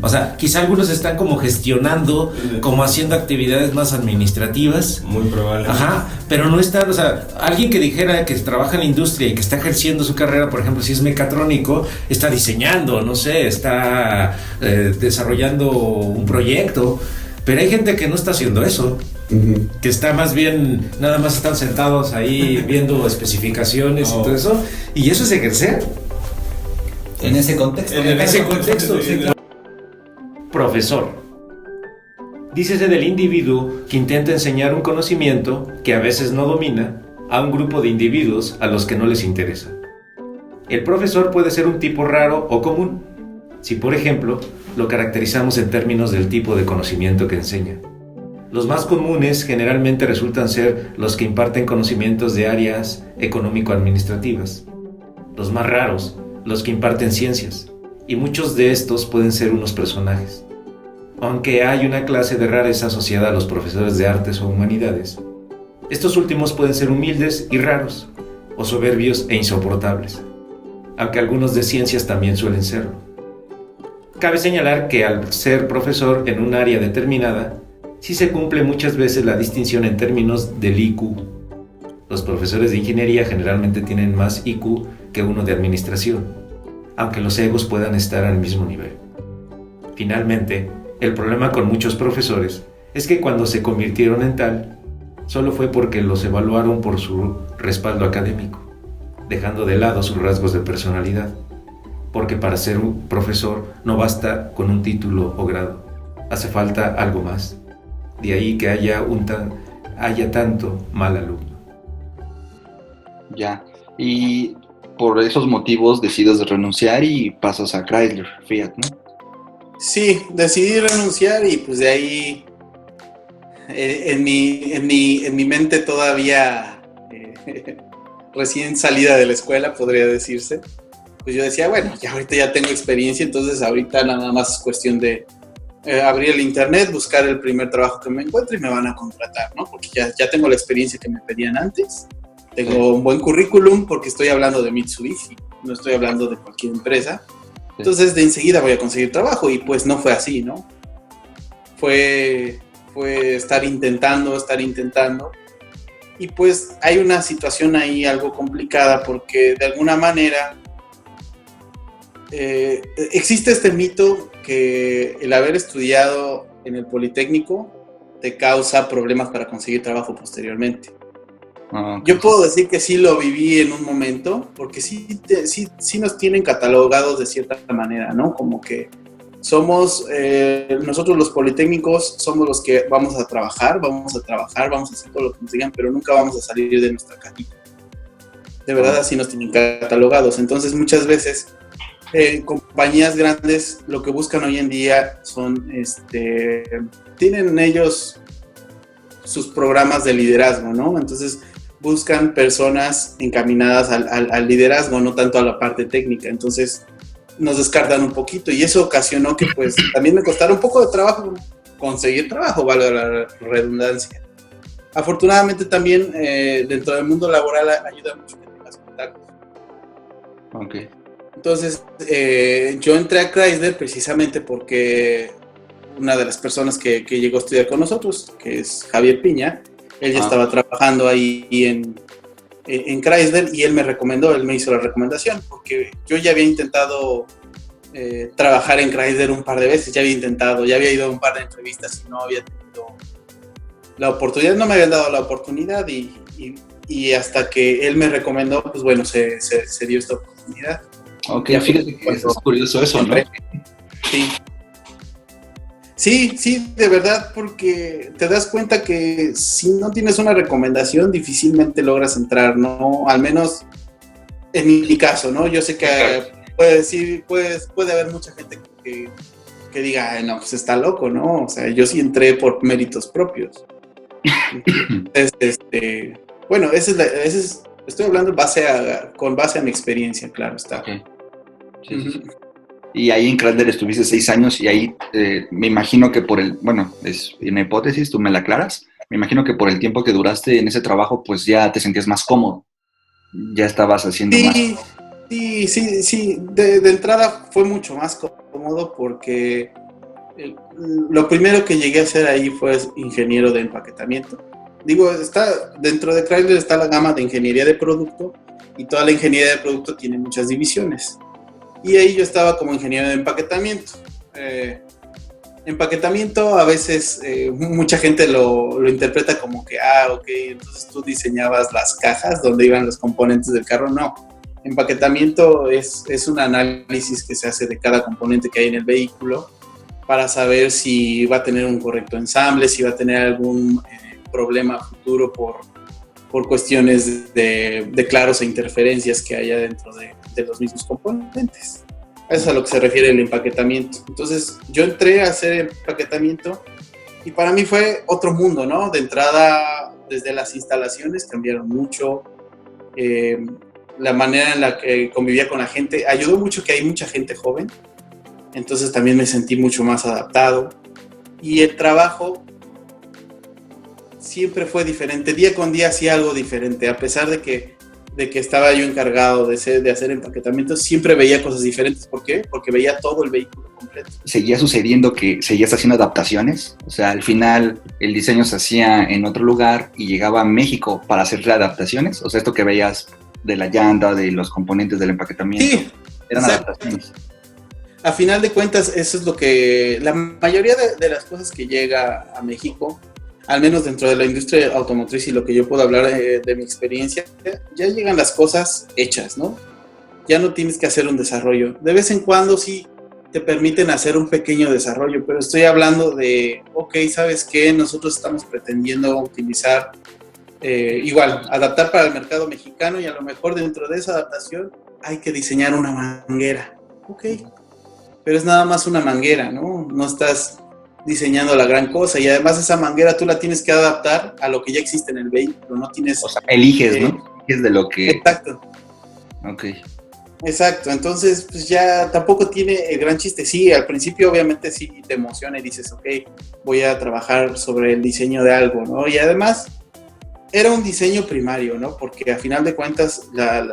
O sea, quizá algunos están como gestionando, como haciendo actividades más administrativas. Muy probable. Ajá, pero no están, o sea, alguien que dijera que trabaja en la industria y que está ejerciendo su carrera, por ejemplo, si es mecatrónico, está diseñando, no sé, está desarrollando un proyecto, pero hay gente que no está haciendo eso. Que está más bien, nada más están sentados ahí viendo especificaciones y todo eso, y eso es ejercer. En ese contexto. En ese contexto, sí, claro. Profesor. Dícese del individuo que intenta enseñar un conocimiento que a veces no domina a un grupo de individuos a los que no les interesa. El profesor puede ser un tipo raro o común, si por ejemplo lo caracterizamos en términos del tipo de conocimiento que enseña. Los más comunes generalmente resultan ser los que imparten conocimientos de áreas económico-administrativas. Los más raros, los que imparten ciencias, y muchos de estos pueden ser unos personajes. Aunque hay una clase de rareza asociada a los profesores de artes o humanidades, estos últimos pueden ser humildes y raros, o soberbios e insoportables, aunque algunos de ciencias también suelen serlo. Cabe señalar que al ser profesor en un área determinada, sí se cumple muchas veces la distinción en términos del IQ. Los profesores de ingeniería generalmente tienen más IQ que uno de administración, aunque los egos puedan estar al mismo nivel. Finalmente, el problema con muchos profesores es que cuando se convirtieron en tal, solo fue porque los evaluaron por su respaldo académico, dejando de lado sus rasgos de personalidad, porque para ser un profesor no basta con un título o grado, hace falta algo más. De ahí que haya tanto mal alumno. Ya, y por esos motivos decides renunciar y pasas a Chrysler, Fiat, ¿no? Sí, decidí renunciar y pues de ahí en mi mente todavía recién salida de la escuela, podría decirse, pues yo decía, bueno, ya ahorita ya tengo experiencia, entonces ahorita nada más es cuestión de abrir el internet, buscar el primer trabajo que me encuentre y me van a contratar, ¿no? Porque ya tengo la experiencia que me pedían antes, tengo un buen currículum porque estoy hablando de Mitsubishi, no estoy hablando de cualquier empresa, entonces de enseguida voy a conseguir trabajo y pues no fue así, ¿no? Fue estar intentando y pues hay una situación ahí algo complicada porque de alguna manera existe este mito que el haber estudiado en el Politécnico te causa problemas para conseguir trabajo posteriormente. Okay. Yo puedo decir que sí lo viví en un momento, porque sí nos tienen catalogados de cierta manera, ¿no? Como que somos, nosotros los politécnicos somos los que vamos a trabajar, vamos a hacer todo lo que nos digan, pero nunca vamos a salir de nuestra cajita. De verdad así nos tienen catalogados. Entonces muchas veces compañías grandes lo que buscan hoy en día son, tienen ellos sus programas de liderazgo, ¿no? Entonces buscan personas encaminadas al liderazgo, no tanto a la parte técnica. Entonces nos descartan un poquito y eso ocasionó que pues también me costara un poco de trabajo conseguir trabajo, vale la redundancia. Afortunadamente también dentro del mundo laboral ayuda mucho que tengas contactos. Okay. Entonces, yo entré a Chrysler precisamente porque una de las personas que llegó a estudiar con nosotros, que es Javier Piña, él ya estaba trabajando ahí en Chrysler, y él me hizo la recomendación, porque yo ya había intentado trabajar en Chrysler un par de veces, ya había ido a un par de entrevistas y no había tenido la oportunidad, no me habían dado la oportunidad, y hasta que él me recomendó, pues bueno, se dio esta oportunidad. Ok, fíjate que es curioso eso, ¿no? Sí, de verdad, porque te das cuenta que si no tienes una recomendación, difícilmente logras entrar, ¿no? Al menos en mi caso, ¿no? Yo sé que puede haber mucha gente que diga, no, pues está loco, ¿no? O sea, yo sí entré por méritos propios. Entonces, bueno, estoy hablando con base a mi experiencia, claro está. Okay. Sí. Y ahí en Chrysler estuviste 6 años y ahí me imagino que es una hipótesis, tú me la aclaras, me imagino que por el tiempo que duraste en ese trabajo, pues ya te sentías más cómodo, ya estabas haciendo más. Sí, de entrada fue mucho más cómodo porque lo primero que llegué a hacer ahí fue ingeniero de empaquetamiento. Digo, dentro de Chrysler está la gama de ingeniería de producto, y toda la ingeniería de producto tiene muchas divisiones. Y ahí yo estaba como ingeniero de empaquetamiento. Empaquetamiento a veces mucha gente lo interpreta como que, ok, entonces tú diseñabas las cajas donde iban los componentes del carro. No, empaquetamiento es un análisis que se hace de cada componente que hay en el vehículo para saber si va a tener un correcto ensamble, si va a tener algún problema futuro por cuestiones de claros e interferencias que haya dentro de los mismos componentes. Eso es a lo que se refiere el empaquetamiento. Entonces, yo entré a hacer empaquetamiento y para mí fue otro mundo, ¿no? De entrada, desde las instalaciones cambiaron mucho, la manera en la que convivía con la gente. Ayudó mucho que hay mucha gente joven, entonces también me sentí mucho más adaptado. Y el trabajo siempre fue diferente, día con día hacía algo diferente, a pesar de que estaba yo encargado de hacer empaquetamiento, siempre veía cosas diferentes. ¿Por qué? Porque veía todo el vehículo completo. ¿Seguía sucediendo que seguías haciendo adaptaciones? O sea, al final el diseño se hacía en otro lugar y llegaba a México para hacer adaptaciones. O sea, esto que veías de la llanta, de los componentes del empaquetamiento, sí, eran exacto. Adaptaciones. A final de cuentas, eso es lo que la mayoría de las cosas que llega a México, al menos dentro de la industria automotriz y lo que yo puedo hablar de mi experiencia, ya llegan las cosas hechas, ¿no? Ya no tienes que hacer un desarrollo. De vez en cuando sí te permiten hacer un pequeño desarrollo, pero estoy hablando de, ¿sabes qué? Nosotros estamos pretendiendo utilizar, adaptar para el mercado mexicano, y a lo mejor dentro de esa adaptación hay que diseñar una manguera. Pero es nada más una manguera, ¿no? No estás diseñando la gran cosa, y además esa manguera tú la tienes que adaptar a lo que ya existe en el vehículo, no tienes... O sea, eliges, ¿no? Eliges de lo que... Exacto. Ok. Exacto, entonces pues ya tampoco tiene el gran chiste. Sí, al principio obviamente sí te emociona y dices, voy a trabajar sobre el diseño de algo, ¿no? Y además era un diseño primario, ¿no? Porque a final de cuentas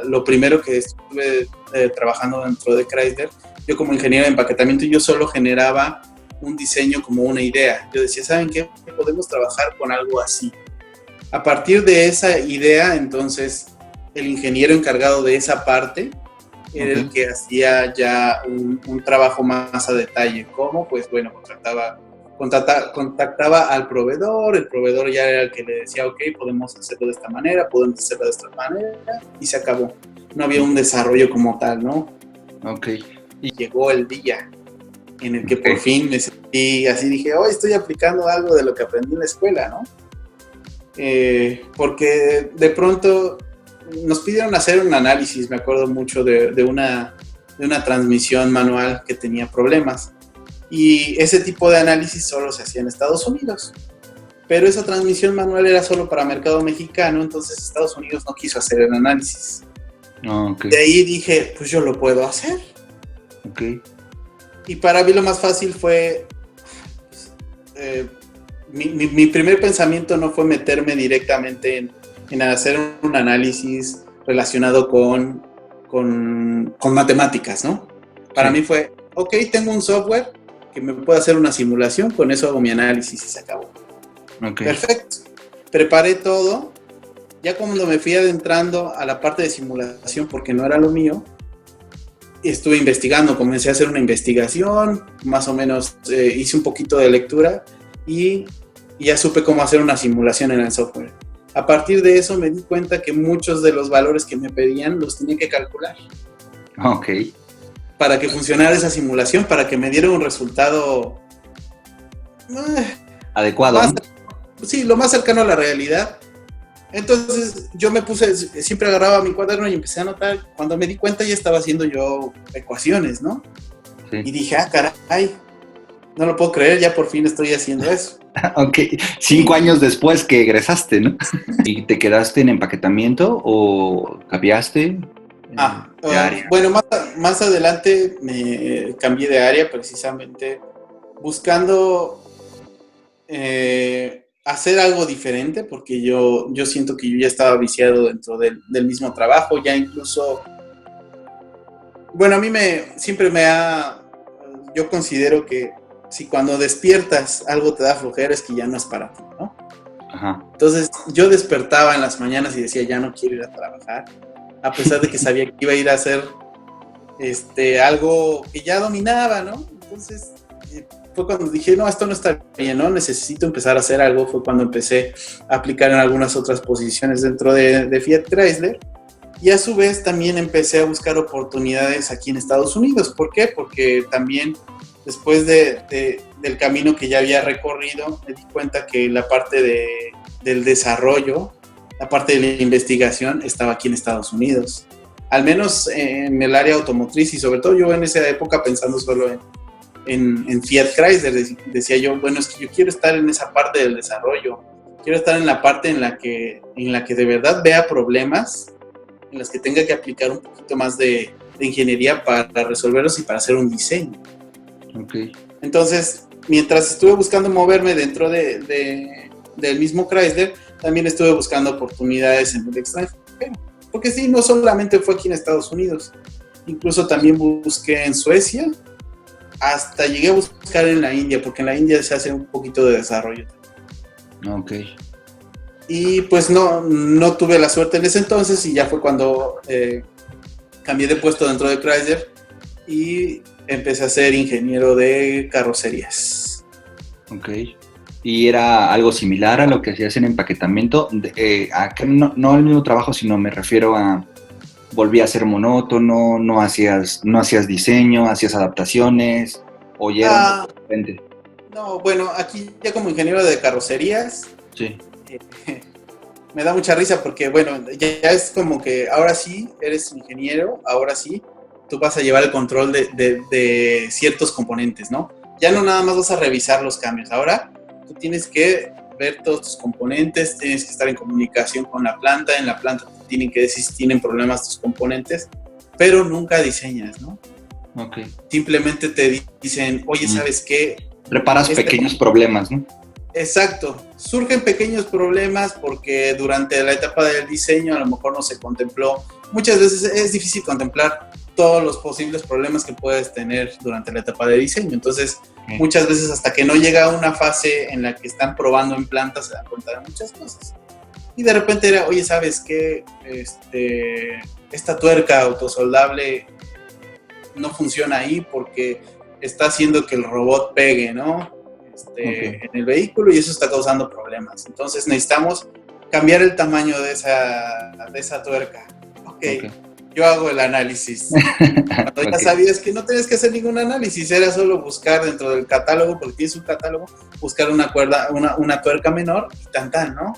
lo primero que estuve trabajando dentro de Chrysler, yo como ingeniero de empaquetamiento, yo solo generaba un diseño como una idea. Yo decía, ¿saben qué? Podemos trabajar con algo así. A partir de esa idea, entonces, el ingeniero encargado de esa parte era el que hacía ya un trabajo más a detalle. ¿Cómo? Pues bueno, contactaba al proveedor, el proveedor ya era el que le decía, podemos hacerlo de esta manera, podemos hacerlo de esta manera, y se acabó. No había un desarrollo como tal, ¿no? Y llegó el día en el que por fin me sentí así, dije, estoy aplicando algo de lo que aprendí en la escuela, ¿no? Porque de pronto nos pidieron hacer un análisis, me acuerdo mucho de una transmisión manual que tenía problemas, y ese tipo de análisis solo se hacía en Estados Unidos, pero esa transmisión manual era solo para mercado mexicano, entonces Estados Unidos no quiso hacer el análisis. De ahí dije, pues yo lo puedo hacer. Y para mí lo más fácil fue, mi primer pensamiento no fue meterme directamente en hacer un análisis relacionado con matemáticas, ¿no? Para mí fue, tengo un software que me puede hacer una simulación, con eso hago mi análisis y se acabó. Perfecto. Preparé todo Ya cuando me fui adentrando a la parte de simulación, porque no era lo mío, estuve investigando, comencé a hacer una investigación, más o menos hice un poquito de lectura y ya supe cómo hacer una simulación en el software. A partir de eso me di cuenta que muchos de los valores que me pedían los tenía que calcular. Ok. Para que funcionara esa simulación, para que me diera un resultado adecuado. Sí, lo más cercano a la realidad. Entonces yo me puse, siempre agarraba mi cuaderno y empecé a anotar. Cuando me di cuenta ya estaba haciendo yo ecuaciones, ¿no? Sí. Y dije, caray, no lo puedo creer, ya por fin estoy haciendo eso. Ok, 5 años después que egresaste, ¿no? ¿Y te quedaste en empaquetamiento o cambiaste? Bueno, más adelante me cambié de área precisamente buscando hacer algo diferente, porque yo siento que yo ya estaba viciado dentro del mismo trabajo, ya incluso, bueno, a mí yo considero que si cuando despiertas algo te da flojera es que ya no es para ti, ¿no? Ajá. Entonces yo despertaba en las mañanas y decía, ya no quiero ir a trabajar, a pesar de que sabía que iba a ir a hacer algo que ya dominaba, ¿no? Entonces fue cuando dije, no, esto no está bien, ¿no? Necesito empezar a hacer algo. Fue cuando empecé a aplicar en algunas otras posiciones dentro de Fiat Chrysler, y a su vez también empecé a buscar oportunidades aquí en Estados Unidos. ¿Por qué? Porque también después del camino que ya había recorrido, me di cuenta que la parte del desarrollo, la parte de la investigación estaba aquí en Estados Unidos, al menos en el área automotriz, y sobre todo yo en esa época pensando solo en Fiat Chrysler, decía yo, bueno, es que yo quiero estar en esa parte del desarrollo, quiero estar en la parte en la que de verdad vea problemas, en las que tenga que aplicar un poquito más de ingeniería para resolverlos y para hacer un diseño. Okay. Entonces, mientras estuve buscando moverme dentro del mismo Chrysler, también estuve buscando oportunidades en el extranjero, porque sí, no solamente fue aquí en Estados Unidos, incluso también busqué en Suecia, hasta llegué a buscar en la India, porque en la India se hace un poquito de desarrollo. Ok. Y pues no tuve la suerte en ese entonces, y ya fue cuando cambié de puesto dentro de Chrysler y empecé a ser ingeniero de carrocerías. Ok. ¿Y era algo similar a lo que hacías en empaquetamiento? No el mismo trabajo, sino me refiero a... ¿Volvía a ser monótono? ¿No hacías diseño? ¿Hacías adaptaciones? ¿O ya era diferente? No, bueno, aquí ya como ingeniero de carrocerías... Sí. Me da mucha risa porque, bueno, ya es como que ahora sí eres ingeniero, ahora sí tú vas a llevar el control de ciertos componentes, ¿no? Ya no nada más vas a revisar los cambios, ahora tú tienes que ver todos tus componentes, tienes que estar en comunicación con la planta, en la planta te tienen que decir si tienen problemas tus componentes, pero nunca diseñas, ¿no? Ok. Simplemente te dicen, oye, ¿sabes qué? Preparas pequeños problemas, ¿no? Exacto, surgen pequeños problemas porque durante la etapa del diseño a lo mejor no se contempló, muchas veces es difícil contemplar todos los posibles problemas que puedes tener durante la etapa de diseño, entonces muchas veces hasta que no llega a una fase en la que están probando en planta se dan cuenta de muchas cosas, y de repente era, oye, ¿sabes qué? Esta tuerca autosoldable no funciona ahí porque está haciendo que el robot pegue, ¿no? En el vehículo, y eso está causando problemas. Entonces necesitamos cambiar el tamaño de esa tuerca. Okay. Yo hago el análisis. Cuando ya sabías que no tenías que hacer ningún análisis, era solo buscar dentro del catálogo, porque tienes un catálogo, buscar una tuerca menor y tan, ¿no?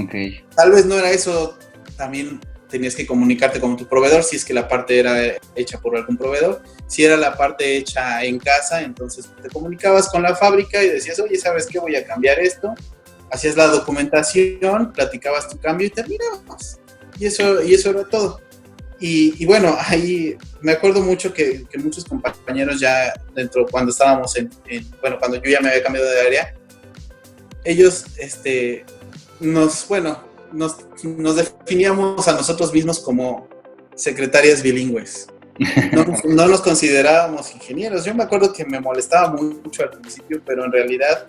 Okay. Tal vez no era eso, también tenías que comunicarte con tu proveedor, si es que la parte era hecha por algún proveedor. Si era la parte hecha en casa, entonces te comunicabas con la fábrica y decías, oye, ¿sabes qué? Voy a cambiar esto. Hacías la documentación, platicabas tu cambio y terminabas. Y eso era todo. Y bueno, ahí me acuerdo mucho que muchos compañeros ya dentro, cuando estábamos cuando yo ya me había cambiado de área, ellos nos definíamos a nosotros mismos como secretarias bilingües. No nos considerábamos ingenieros. Yo me acuerdo que me molestaba mucho al principio, pero en realidad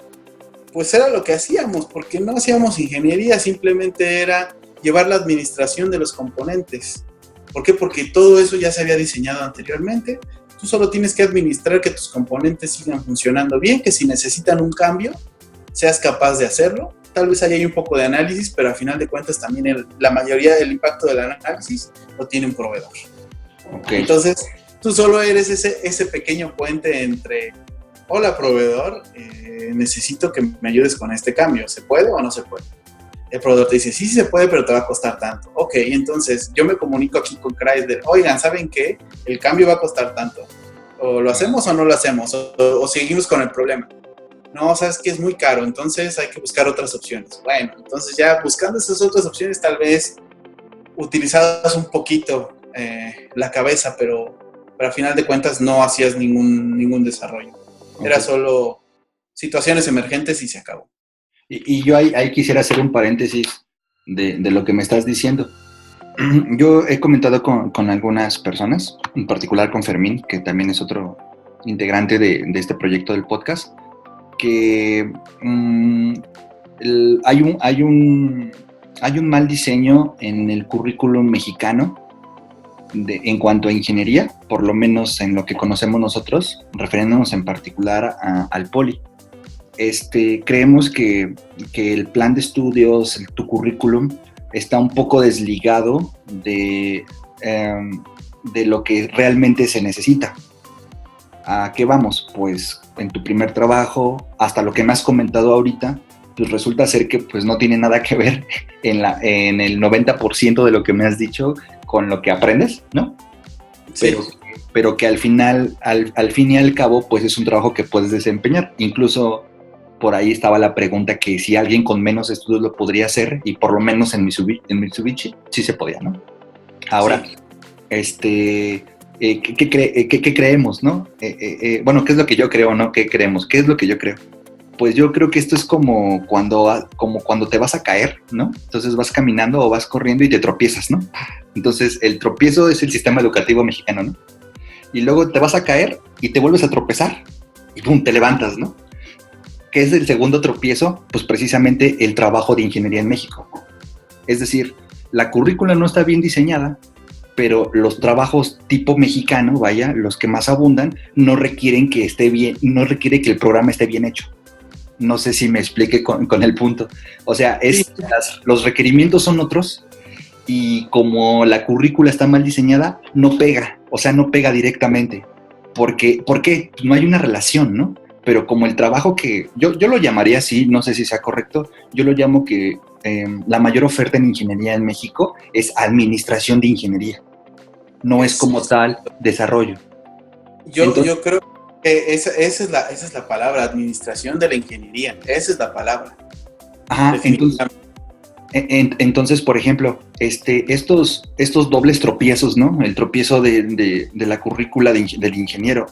pues era lo que hacíamos, porque no hacíamos ingeniería, simplemente era llevar la administración de los componentes. ¿Por qué? Porque todo eso ya se había diseñado anteriormente. Tú solo tienes que administrar que tus componentes sigan funcionando bien, que si necesitan un cambio, seas capaz de hacerlo. Tal vez haya un poco de análisis, pero al final de cuentas también la mayoría del impacto del análisis lo tiene un proveedor. Okay. Entonces, tú solo eres ese pequeño puente entre, hola proveedor, necesito que me ayudes con este cambio, ¿se puede o no se puede? El proveedor te dice, sí se puede, pero te va a costar tanto. Ok, entonces yo me comunico aquí con Chrysler, oigan, ¿saben qué? El cambio va a costar tanto. O lo hacemos o no lo hacemos, o seguimos con el problema. No, sabes que es muy caro, entonces hay que buscar otras opciones. Bueno, entonces ya buscando esas otras opciones, tal vez utilizabas un poquito la cabeza, pero al final de cuentas no hacías ningún desarrollo. Era solo situaciones emergentes y se acabó. Y yo ahí quisiera hacer un paréntesis de lo que me estás diciendo. Yo he comentado con algunas personas, en particular con Fermín, que también es otro integrante de este proyecto del podcast, que hay un mal diseño en el currículum mexicano en cuanto a ingeniería, por lo menos en lo que conocemos nosotros, refiriéndonos en particular al poli. Creemos que el plan de estudios, tu currículum, está un poco desligado de lo que realmente se necesita. ¿A qué vamos? Pues en tu primer trabajo, hasta lo que me has comentado ahorita, pues resulta ser que pues no tiene nada que ver en el 90% de lo que me has dicho con lo que aprendes, ¿no? Sí. Pero que al fin y al cabo, pues es un trabajo que puedes desempeñar. Incluso por ahí estaba la pregunta que si alguien con menos estudios lo podría hacer, y por lo menos en Mitsubishi sí se podía, ¿no? Ahora, sí. ¿Qué creemos, no? Bueno, ¿qué es lo que yo creo, no? ¿Qué creemos? ¿Qué es lo que yo creo? Pues yo creo que esto es como cuando te vas a caer, ¿no? Entonces vas caminando o vas corriendo y te tropiezas, ¿no? Entonces el tropiezo es el sistema educativo mexicano, ¿no? Y luego te vas a caer y te vuelves a tropezar y ¡pum!, te levantas, ¿no? ¿Qué es el segundo tropiezo? Pues precisamente el trabajo de ingeniería en México. Es decir, la currícula no está bien diseñada, pero los trabajos tipo mexicano, vaya, los que más abundan, no requieren que esté bien, no requiere que el programa esté bien hecho. No sé si me explique con el punto. O sea, los requerimientos son otros, y como la currícula está mal diseñada, no pega, o sea, no pega directamente. ¿Por qué? No hay una relación, ¿no? Pero como el trabajo que, yo lo llamaría así, no sé si sea correcto, yo lo llamo que la mayor oferta en ingeniería en México es administración de ingeniería, no es como tal desarrollo. Yo creo que esa es la palabra, administración de la ingeniería, esa es la palabra. Ajá, entonces, por ejemplo, estos dobles tropiezos, ¿no? El tropiezo de la currícula del ingeniero,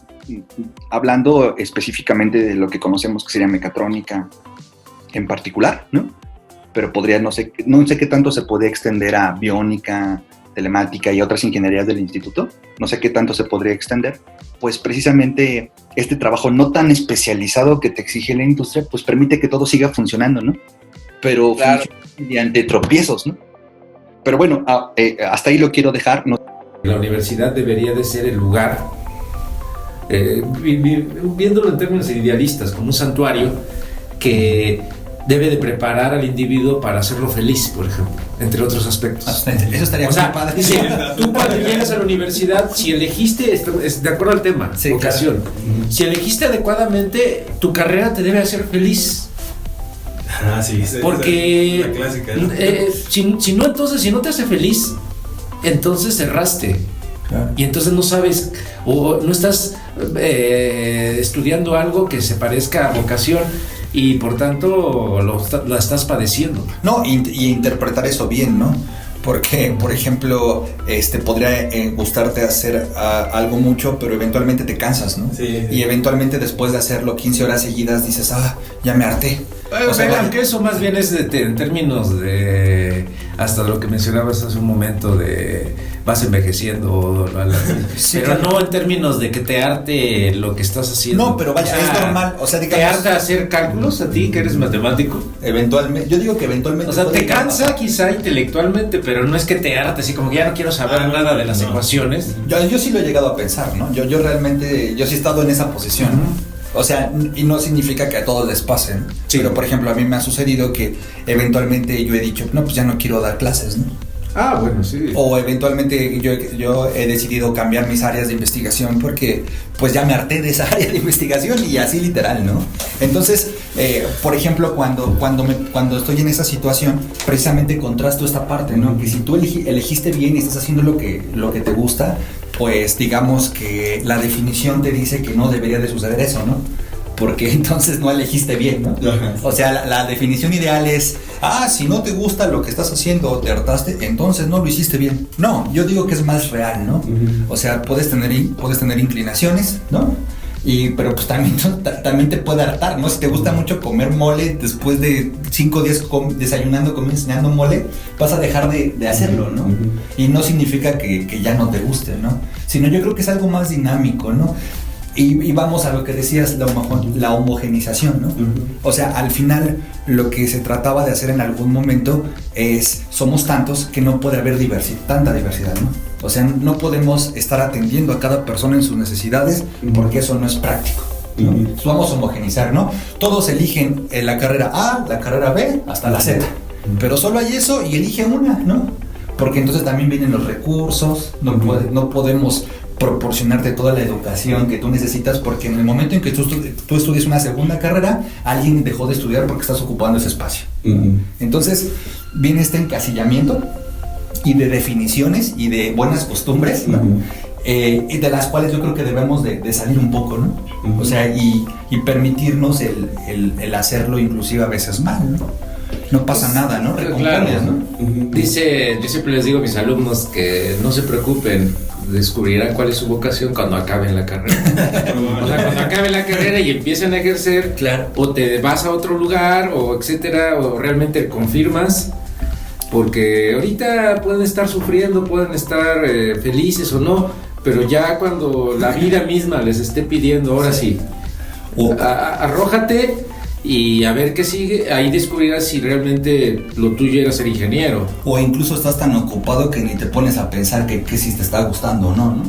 hablando específicamente de lo que conocemos que sería mecatrónica en particular, ¿no? Pero no sé qué tanto se podría extender a biónica, telemática y otras ingenierías del instituto, no sé qué tanto se podría extender, pues precisamente este trabajo no tan especializado que te exige la industria, pues permite que todo siga funcionando, ¿no? Pero claro, mediante tropiezos, ¿no? Pero bueno, hasta ahí lo quiero dejar. No. La universidad debería de ser el lugar, viéndolo en términos idealistas, como un santuario que debe de preparar al individuo para hacerlo feliz, por ejemplo, entre otros aspectos. Eso estaría muy padre. Dice, tú cuando llegas a la universidad, si elegiste, de acuerdo al tema, sí, vocación, claro. Si elegiste adecuadamente, tu carrera te debe hacer feliz. Ah, sí, porque es la clásica, ¿no? Si no te hace feliz, entonces cerraste. Claro. Y entonces no sabes, o no estás estudiando algo que se parezca a vocación, y por tanto la estás padeciendo. No, y interpretar eso bien, ¿no? Porque, por ejemplo, podría gustarte hacer algo mucho, pero eventualmente te cansas, ¿no? Sí. Y eventualmente después de hacerlo 15 horas seguidas dices, ya me harté. O sea, aunque eso más bien es en términos de, hasta lo que mencionabas hace un momento, de vas envejeciendo, Sí, pero claro. no en términos de que te arte lo que estás haciendo. No, pero vaya, O sea, es normal. O sea, ¿te digamos, harta hacer cálculos a ti, que eres matemático? eventualmente, yo digo que eventualmente. O sea, puede te llegar a cansa pasar. quizá intelectualmente, pero no es que te arte, así como que ya no quiero saber nada de las ecuaciones. Yo sí lo he llegado a pensar, ¿no? Yo realmente, yo sí he estado en esa posición, ¿no? O sea, y no significa que a todos les pase, ¿no? Sí. Pero, por ejemplo, a mí me ha sucedido que eventualmente yo he dicho, no, pues ya no quiero dar clases, ¿no? Ah, bueno, sí. O eventualmente yo he decidido cambiar mis áreas de investigación porque pues ya me harté de esa área de investigación y así literal, ¿no? Entonces, por ejemplo, cuando estoy en esa situación, precisamente contrasto esta parte, ¿no? Que si tú elegiste bien y estás haciendo lo que te gusta, pues digamos que la definición te dice que no debería de suceder eso, ¿no? Porque entonces no elegiste bien, ¿no? Ajá. O sea, la definición ideal es, si no te gusta lo que estás haciendo o te hartaste, entonces no lo hiciste bien. No, yo digo que es más real, ¿no? O sea, puedes tener inclinaciones, ¿no? Pero pues también te puede hartar, ¿no? Si te gusta mucho comer mole, después de 5 días desayunando, comiendo, cenando mole, vas a dejar de hacerlo, ¿no? Y no significa que ya no te guste, ¿no? Sino yo creo que es algo más dinámico, ¿no? Y vamos a lo que decías, la homogenización, ¿no? O sea, al final lo que se trataba de hacer en algún momento es, somos tantos que no puede haber tanta diversidad, ¿no? O sea, no podemos estar atendiendo a cada persona en sus necesidades porque eso no es práctico, ¿no? Entonces vamos a homogenizar, ¿no? Todos eligen la carrera A, la carrera B, hasta la Z, pero solo hay eso y elige una, ¿no? Porque entonces también vienen los recursos, no podemos proporcionarte toda la educación que tú necesitas, porque en el momento en que tú estudies una segunda carrera, alguien dejó de estudiar porque estás ocupando ese espacio. Entonces viene este encasillamiento y de definiciones y de buenas costumbres, ¿no? Y de las cuales yo creo que debemos de salir un poco, ¿no? O sea, y permitirnos el hacerlo inclusive a veces mal, ¿no? No pasa nada, ¿no? Claro, ¿no? Yo siempre les digo a mis alumnos que no se preocupen, descubrirán cuál es su vocación cuando acaben la carrera. O sea, cuando acaben la carrera y empiecen a ejercer, claro, o te vas a otro lugar, o etcétera, o realmente confirmas, porque ahorita pueden estar sufriendo, pueden estar felices o no, pero ya cuando la vida misma les esté pidiendo, ahora sí, arrójate y a ver qué sigue, ahí descubrirás si realmente lo tuyo era ser ingeniero. O incluso estás tan ocupado que ni te pones a pensar que si te está gustando o no, ¿no?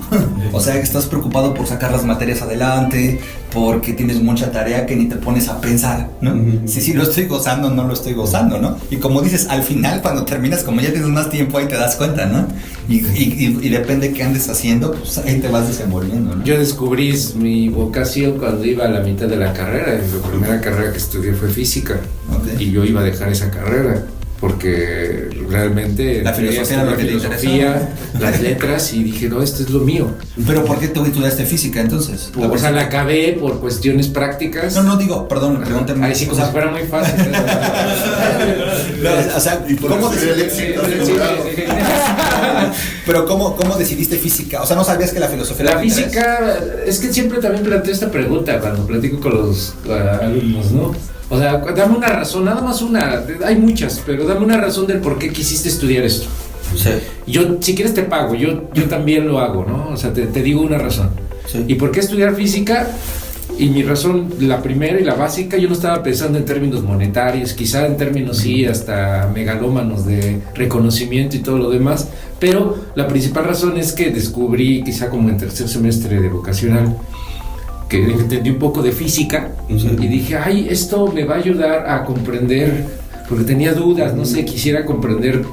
O sea, que estás preocupado por sacar las materias adelante, porque tienes mucha tarea que ni te pones a pensar, ¿no? Si sí lo estoy gozando o no lo estoy gozando, ¿no? Y como dices, al final cuando terminas, como ya tienes más tiempo, ahí te das cuenta, ¿no? Y depende de qué andes haciendo, pues ahí te vas desenvolviendo, ¿no? Yo descubrí mi vocación cuando iba a la mitad de la carrera. La primera carrera que estudié fue física. Okay. Y yo iba a dejar esa carrera porque realmente la filosofía, la filosofía, las letras, y dije, no, esto es lo mío. ¿Pero por qué tú estudiaste física entonces? O sea, la acabé por cuestiones prácticas. No digo, perdón, pregúntame. Ahí sí, como si fuera muy fácil. O sea, ¿cómo decidiste? Pero ¿cómo decidiste física? O sea, ¿no sabías que la filosofía La física, es que siempre también planteo esta pregunta cuando platico con los alumnos, ¿no? O sea, dame una razón, nada más una, hay muchas, pero dame una razón del por qué quisiste estudiar esto. Sí. Yo, si quieres te pago, yo también lo hago, ¿no? O sea, te digo una razón. Sí. ¿Y por qué estudiar física? Y mi razón, la primera y la básica, yo no estaba pensando en términos monetarios, quizá en términos sí, hasta megalómanos de reconocimiento y todo lo demás, pero la principal razón es que descubrí, quizá como en tercer semestre de vocacional, que entendí un poco de física, y dije, ay, esto me va a ayudar a comprender, porque tenía dudas, no sé, quisiera comprender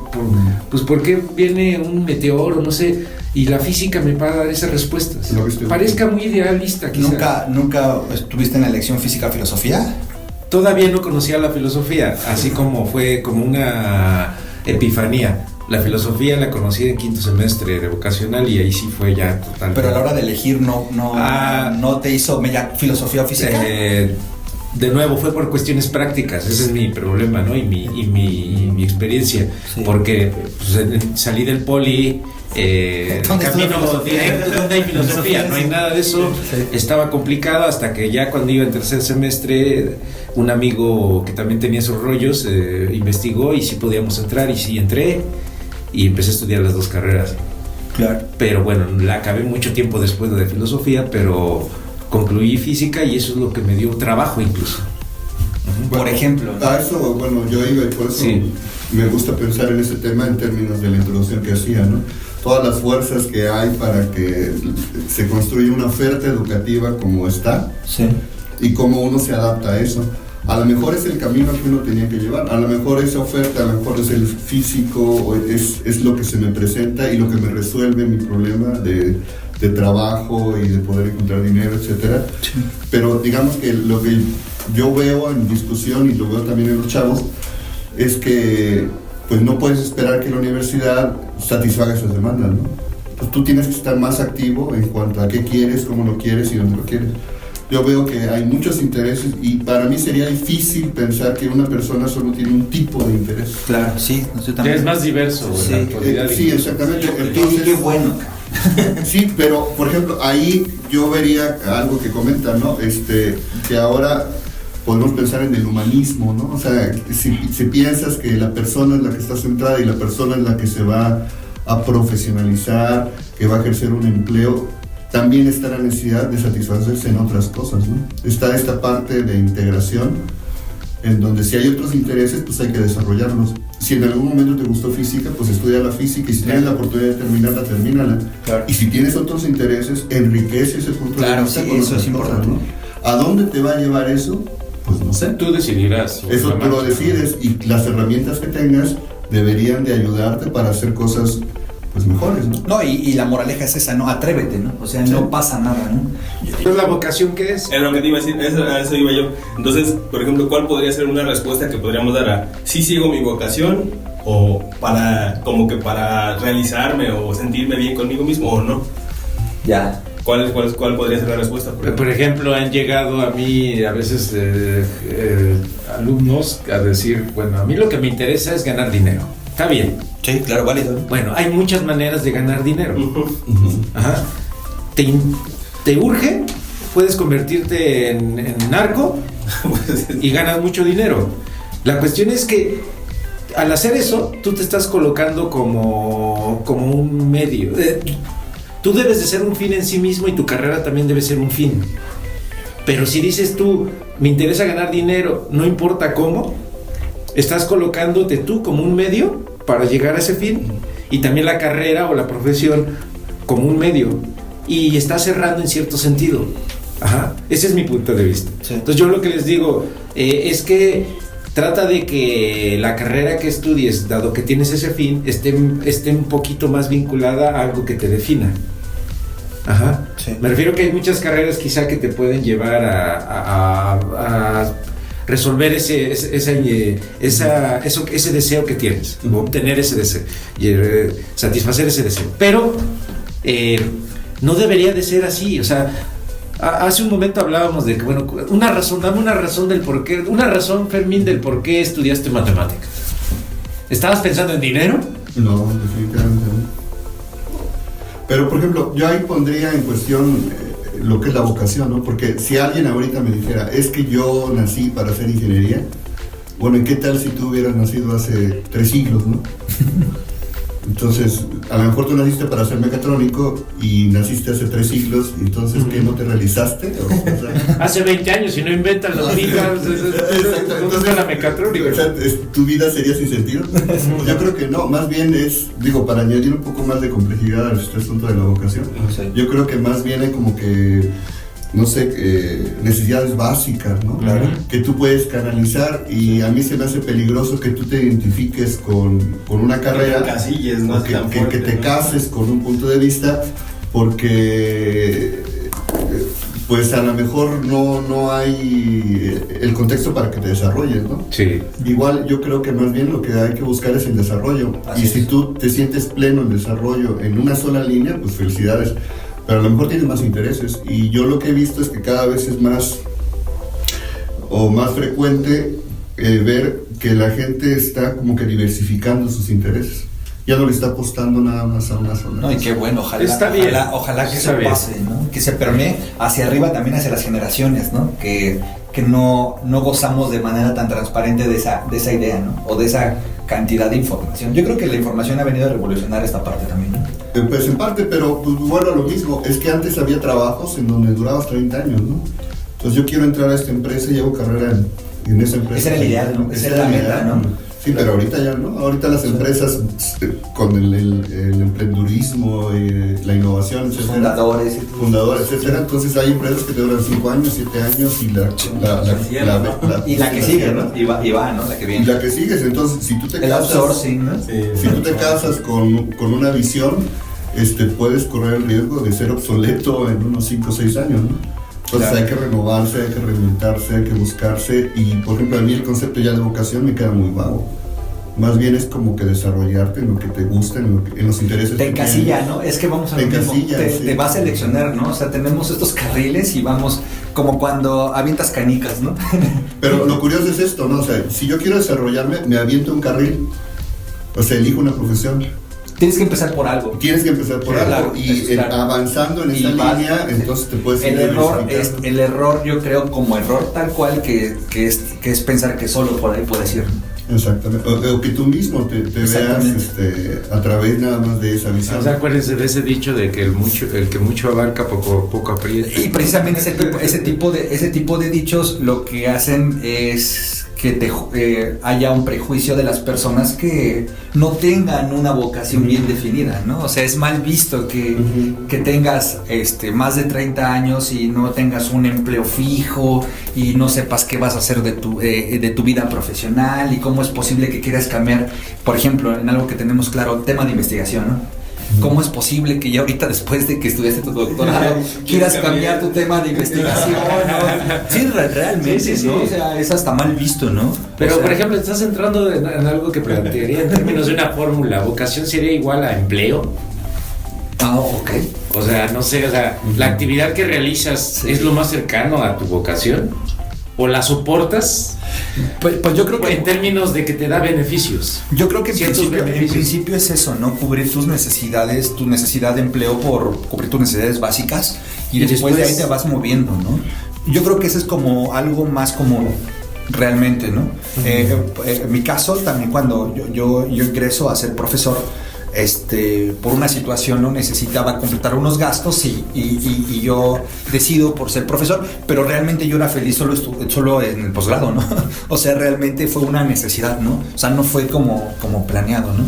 por qué viene un meteoro, no sé, y la física me va a dar esas respuestas. Parezca muy idealista, quizá. ¿Nunca estuviste en la lección física-filosofía? Todavía no conocía la filosofía, así como fue como una epifanía. La filosofía la conocí en quinto semestre de vocacional y ahí sí fue ya total. Pero a la hora de elegir no te hizo filosofía o física. De nuevo fue por cuestiones prácticas, ese es mi problema, ¿no? Y mi experiencia, sí. Porque pues, salí del poli, camino directo donde hay filosofía, no hay nada de eso, sí. Estaba complicado hasta que ya cuando iba en tercer semestre, un amigo que también tenía esos rollos investigó y sí podíamos entrar, y sí entré y empecé a estudiar las dos carreras. Claro. Pero bueno, la acabé mucho tiempo después de filosofía, pero concluí física y eso es lo que me dio trabajo incluso. Por ejemplo, ¿no? A eso, bueno, yo iba y por eso me gusta pensar en ese tema en términos de la introducción que hacía, ¿no? Todas las fuerzas que hay para que se construya una oferta educativa como está, y cómo uno se adapta a eso. A lo mejor es el camino que uno tenía que llevar, a lo mejor esa oferta, a lo mejor es el físico, es lo que se me presenta y lo que me resuelve mi problema de trabajo y de poder encontrar dinero, etcétera. Pero digamos que lo que yo veo en discusión y lo veo también en los chavos es que pues no puedes esperar que la universidad satisfaga esas demandas, ¿no? Pues tú tienes que estar más activo en cuanto a qué quieres, cómo lo quieres y dónde lo quieres. Yo veo que hay muchos intereses y para mí sería difícil pensar que una persona solo tiene un tipo de interés. Claro, sí, también. Es más diverso, ¿verdad? Sí, exactamente. Entonces, qué bueno. Sí, pero por ejemplo, ahí yo vería algo que comentan, ¿no? Que ahora podemos pensar en el humanismo, ¿no? O sea, si piensas que la persona es la que está centrada y la persona es la que se va a profesionalizar, que va a ejercer un empleo, también está la necesidad de satisfacerse en otras cosas, ¿no? Está esta parte de integración, en donde si hay otros intereses, pues hay que desarrollarlos. Si en algún momento te gustó física, pues estudia la física, y si tienes la oportunidad de terminarla, termínala. Claro. Y si tienes otros intereses, enriquece ese punto de vista. Sí, eso es importante, ¿no? ¿A dónde te va a llevar eso? Pues no sé. Tú decidirás. Eso tú lo decides, y las herramientas que tengas deberían de ayudarte para hacer cosas pues mejores, ¿no? No, y la moraleja es esa, ¿no? Atrévete, ¿no? O sea, no pasa nada, ¿no? ¿Es la vocación que es? Es lo que te iba a decir, a eso iba yo. Entonces, por ejemplo, ¿cuál podría ser una respuesta que podríamos dar a sí sigo mi vocación, o para realizarme o sentirme bien conmigo mismo, o no? Ya. ¿Cuál podría ser la respuesta? Por ejemplo, han llegado a mí a veces alumnos a decir, bueno, a mí lo que me interesa es ganar dinero. Está bien. Sí, claro, válido. Bueno, hay muchas maneras de ganar dinero. Ajá. ¿Te urge? Puedes convertirte en narco y ganas mucho dinero. La cuestión es que al hacer eso, tú te estás colocando como un medio. Tú debes de ser un fin en sí mismo y tu carrera también debe ser un fin. Pero si dices tú, me interesa ganar dinero, no importa cómo, estás colocándote tú como un medio para llegar a ese fin, y también la carrera o la profesión como un medio, y estás cerrando en cierto sentido. Ajá. Ese es mi punto de vista. Sí. Entonces yo lo que les digo es que trata de que la carrera que estudies, dado que tienes ese fin, esté un poquito más vinculada a algo que te defina. Ajá. Sí. Me refiero que hay muchas carreras quizá que te pueden llevar a resolver ese deseo que tienes, obtener ese deseo, satisfacer ese deseo. Pero no debería de ser así. O sea, hace un momento hablábamos de que, bueno, dame una razón del por qué, una razón, Fermín, del por qué estudiaste matemáticas. ¿Estabas pensando en dinero? No, definitivamente no. Pero, por ejemplo, yo ahí pondría en cuestión lo que es la vocación, ¿no? Porque si alguien ahorita me dijera, es que yo nací para hacer ingeniería, bueno, ¿y qué tal si tú hubieras nacido hace 3 siglos, ¿no? Entonces, a lo mejor tú naciste para ser mecatrónico y naciste hace 3 siglos, y entonces, ¿qué, no te realizaste? O sea, hace 20 años, si no inventas los hijas, ¿dónde está la mecatrónica? O sea, ¿tu vida sería sin sentido? Yo creo que no, más bien es, para añadir un poco más de complejidad al asunto de la vocación, yo creo que más bien hay como que, no sé, necesidades básicas, ¿no? Claro. Que tú puedes canalizar, y a mí se me hace peligroso que tú te identifiques con una carrera, casillas, ¿no? que te cases con un punto de vista, porque pues a lo mejor no hay el contexto para que te desarrolles, ¿no? Sí. Igual yo creo que más bien lo que hay que buscar es el desarrollo. Así si tú te sientes pleno en desarrollo en una sola línea, pues felicidades. Pero a lo mejor tienes más intereses, y yo lo que he visto es que cada vez es más frecuente ver que la gente está como que diversificando sus intereses. Ya no le está apostando nada más a una sola. No, y qué bueno, ojalá que eso pase, ¿no? Que se permee hacia arriba, también hacia las generaciones, ¿no? Que no gozamos de manera tan transparente de esa idea, ¿no? O de esa cantidad de información. Yo creo que la información ha venido a revolucionar esta parte también, ¿no? Pues en parte, pero pues vuelvo a lo mismo, es que antes había trabajos en donde durabas 30 años, ¿no? Entonces yo quiero entrar a esta empresa y hago carrera en esa empresa. Esa era el ideal, ¿no? Esa era la meta, ¿no? Sí, pero ahorita ya no. Ahorita las empresas con el emprendurismo, la innovación, etcétera. Fundadores, etcétera. Entonces hay empresas que te duran 5 años, 7 años y la que sigue, ¿no? Y va, ¿no? La que viene. Y la que sigues. Entonces, si tú te el casas, outsourcing, ¿no? Si tú te casas con una visión, puedes correr el riesgo de ser obsoleto en unos 5 o 6 años, ¿no? Entonces hay que renovarse, hay que reinventarse, hay que buscarse. Y por ejemplo, a mí el concepto ya de vocación me queda muy vago. Más bien es como que desarrollarte en lo que te gusta, en los intereses. Te encasilla, ¿no? Es que vamos a lo mismo. Te va a seleccionar, ¿no? O sea, tenemos estos carriles y vamos como cuando avientas canicas, ¿no? Pero lo curioso es esto, ¿no? O sea, si yo quiero desarrollarme, me aviento un carril. O sea, elijo una profesión. Tienes que empezar por algo. Algo. Y avanzando en esa línea, entonces te puedes ir el error, yo creo, como error tal cual, que es pensar que solo por ahí puedes ir. Exactamente. O que tú mismo te veas a través nada más de esa visión. O sea, acuérdense de ese dicho de que el que mucho abarca, poco aprieta. Y precisamente ese tipo de dichos lo que hacen es que haya un prejuicio de las personas que no tengan una vocación bien definida, ¿no? O sea, es mal visto que tengas más de 30 años y no tengas un empleo fijo y no sepas qué vas a hacer de tu vida profesional y cómo es posible que quieras cambiar, por ejemplo, en algo que tenemos claro, tema de investigación, ¿no? ¿Cómo es posible que ya ahorita, después de que estudiaste tu doctorado, quieras cambiar tu tema de investigación, ¿no? Sí, realmente, sí. ¿No? O sea, es hasta mal visto, ¿no? Pero, por ejemplo, estás entrando en algo que plantearía en términos de una fórmula. ¿Vocación sería igual a empleo? Ok. O sea, no sé, la actividad que realizas es lo más cercano a tu vocación. ¿O la soportas? Pues yo creo que en términos de que te da beneficios. Yo creo que en principio es eso, ¿no? Cubrir tus necesidades, tu necesidad de empleo por cubrir tus necesidades básicas y después de ahí te vas moviendo, ¿no? Yo creo que eso es como algo más como realmente, ¿no? En mi caso también cuando yo ingreso a ser profesor, por una situación no necesitaba completar unos gastos y yo decido por ser profesor, pero realmente yo era feliz solo en el posgrado, ¿no? O sea, realmente fue una necesidad, ¿no? O sea, no fue como planeado, ¿no?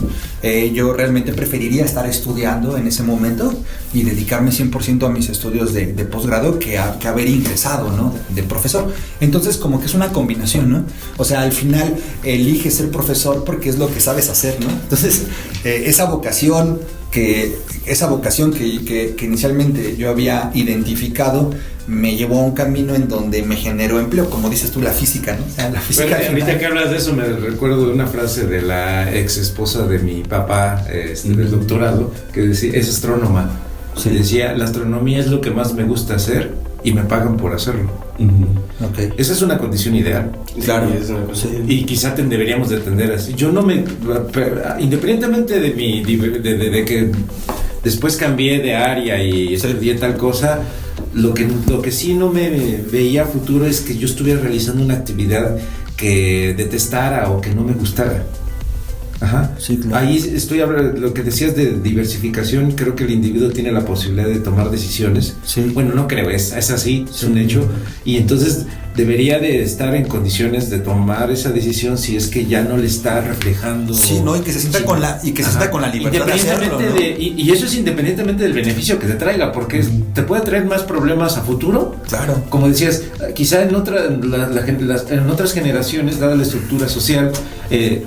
Yo realmente preferiría estar estudiando en ese momento y dedicarme 100% a mis estudios de posgrado que haber ingresado, ¿no? De profesor. Entonces, como que es una combinación, ¿no? O sea, al final eliges ser profesor porque es lo que sabes hacer, ¿no? Entonces, esa vocación que inicialmente yo había identificado me llevó a un camino en donde me generó empleo, como dices tú, la física, ¿no? O sea, la física. Bueno, ahorita que hablas de eso me recuerdo de una frase de la ex esposa de mi papá, del doctorado, que decía, es astrónoma. Sí. Decía, la astronomía es lo que más me gusta hacer y me pagan por hacerlo. Okay. Esa es una condición ideal. Claro. Sí. Y quizá deberíamos de tender así. Yo no me, independientemente de que después cambié de área y estudié tal cosa, lo que sí no me veía a futuro es que yo estuviera realizando una actividad que detestara o que no me gustara. Ajá. Sí, claro. Ahí estoy hablando, lo que decías de diversificación, creo que el individuo tiene la posibilidad de tomar decisiones. Sí. Bueno, no creo, es así, es un hecho. Y entonces debería de estar en condiciones de tomar esa decisión si es que ya no le está reflejando. Sí, no, y que se sienta con la libertad de hacerlo, ¿no? Y eso es independientemente del beneficio que te traiga, porque te puede traer más problemas a futuro. Claro. Como decías, quizá en otras generaciones, dada la estructura social,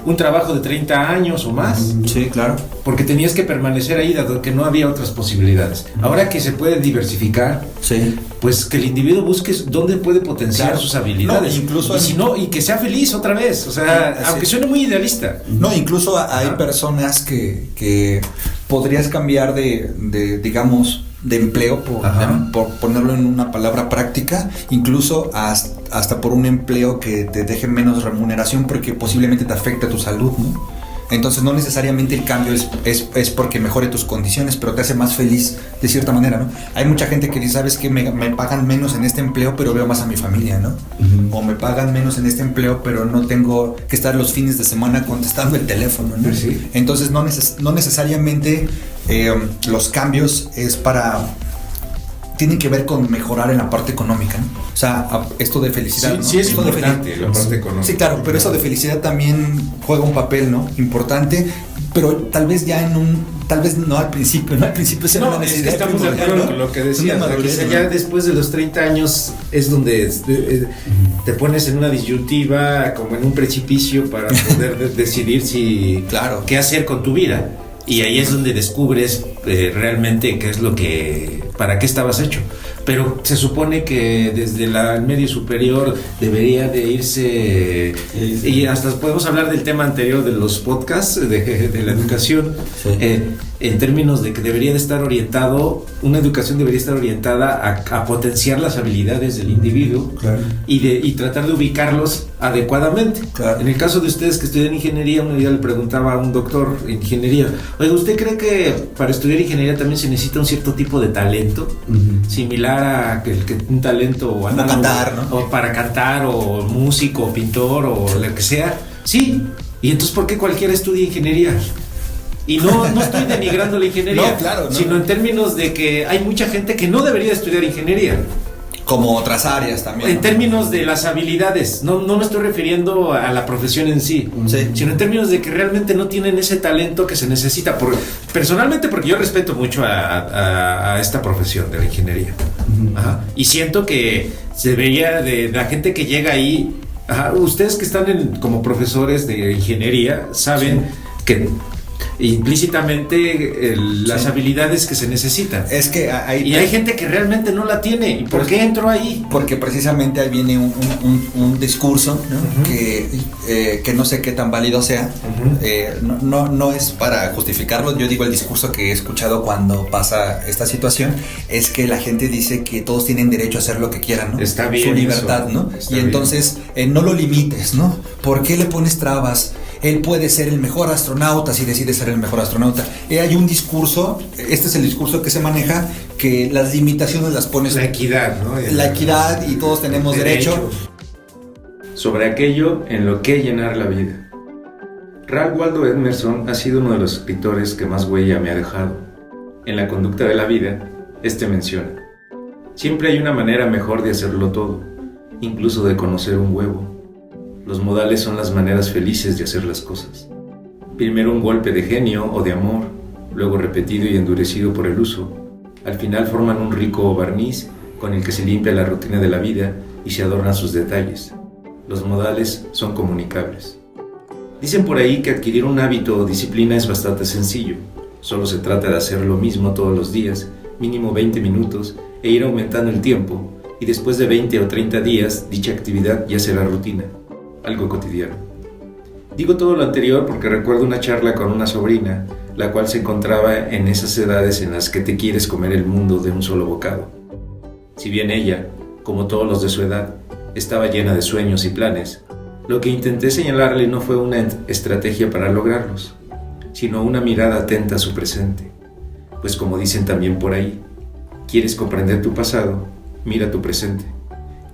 un trabajo de 30 años o más. Sí, claro. Porque tenías que permanecer ahí, dado que no había otras posibilidades. Ahora que se puede diversificar, sí, pues que el individuo busque dónde puede potenciar sus habilidades. No, incluso y que sea feliz otra vez. O sea, sí, aunque suene muy idealista. No, incluso hay personas que podrías cambiar de digamos, de empleo, por ponerlo en una palabra práctica, incluso hasta por un empleo que te deje menos remuneración porque posiblemente te afecte a tu salud, ¿no? Entonces no necesariamente el cambio es porque mejore tus condiciones, pero te hace más feliz de cierta manera, ¿no? Hay mucha gente que dice, ¿sabes qué? Me pagan menos en este empleo, pero veo más a mi familia, ¿no? O me pagan menos en este empleo, pero no tengo que estar los fines de semana contestando el teléfono, ¿no? Sí. Entonces no necesariamente los cambios tienen que ver con mejorar en la parte económica, ¿no? O sea, esto de felicidad, Sí, ¿no? sí es Esto importante la parte económica. Sí, claro, pero eso de felicidad también juega un papel, ¿no? Importante, pero tal vez no al principio, ¿no? Al principio se No, una necesidad. estamos de acuerdo con lo que decías, quizá ya después de los 30 años es donde te pones en una disyuntiva, como en un precipicio para poder decidir claro, qué hacer con tu vida. Y ahí es donde descubres realmente qué es para qué estabas hecho. Pero se supone que desde el medio superior debería de irse, y hasta podemos hablar del tema anterior de los podcasts de la educación, en términos de que debería de estar una educación debería estar orientada a potenciar las habilidades del individuo, claro, y tratar de ubicarlos adecuadamente. Claro. En el caso de ustedes que estudian ingeniería, un día le preguntaba a un doctor en ingeniería, oiga, ¿usted cree que para estudiar ingeniería también se necesita un cierto tipo de talento? Similar a que un talento o cantar, ¿no? O para cantar, o músico, o pintor, o lo que sea. Sí. Y entonces, ¿por qué cualquiera estudia ingeniería? Y no estoy denigrando la ingeniería, no, claro, sino en términos de que hay mucha gente que no debería estudiar ingeniería. Como otras áreas también. En términos de las habilidades, no me estoy refiriendo a la profesión en sí, sino en términos de que realmente no tienen ese talento que se necesita. Personalmente, porque yo respeto mucho a esta profesión de la ingeniería. Ajá. Y siento que se debería de la gente que llega ahí. Ajá, ustedes que están como profesores de ingeniería saben que implícitamente las habilidades que se necesitan. Es que hay gente que realmente no la tiene. ¿Y por qué entró ahí? Porque precisamente ahí viene un discurso, ¿no? Que no sé qué tan válido sea. No es para justificarlo. Yo digo, el discurso que he escuchado cuando pasa esta situación es que la gente dice que todos tienen derecho a hacer lo que quieran, ¿no? Está bien. Su libertad, eso, ¿no? Y entonces no lo limites, ¿no? ¿Por qué le pones trabas? Él puede ser el mejor astronauta si decide ser el mejor astronauta. Hay un discurso, este es el discurso que se maneja, que las limitaciones las pones... La equidad, ¿no? La equidad, y todos tenemos derecho. Sobre aquello en lo que llenar la vida. Ralph Waldo Emerson ha sido uno de los escritores que más huella me ha dejado. En La conducta de la vida, menciona: siempre hay una manera mejor de hacerlo todo, incluso de conocer un huevo. Los modales son las maneras felices de hacer las cosas. Primero un golpe de genio o de amor, luego repetido y endurecido por el uso. Al final forman un rico barniz con el que se limpia la rutina de la vida y se adornan sus detalles. Los modales son comunicables. Dicen por ahí que adquirir un hábito o disciplina es bastante sencillo. Solo se trata de hacer lo mismo todos los días, mínimo 20 minutos, e ir aumentando el tiempo, y después de 20 o 30 días, dicha actividad ya será rutina. Algo cotidiano. Digo todo lo anterior porque recuerdo una charla con una sobrina, la cual se encontraba en esas edades en las que te quieres comer el mundo de un solo bocado. Si bien ella, como todos los de su edad, estaba llena de sueños y planes, lo que intenté señalarle no fue una estrategia para lograrlos, sino una mirada atenta a su presente. Pues como dicen también por ahí, ¿quieres comprender tu pasado? Mira tu presente.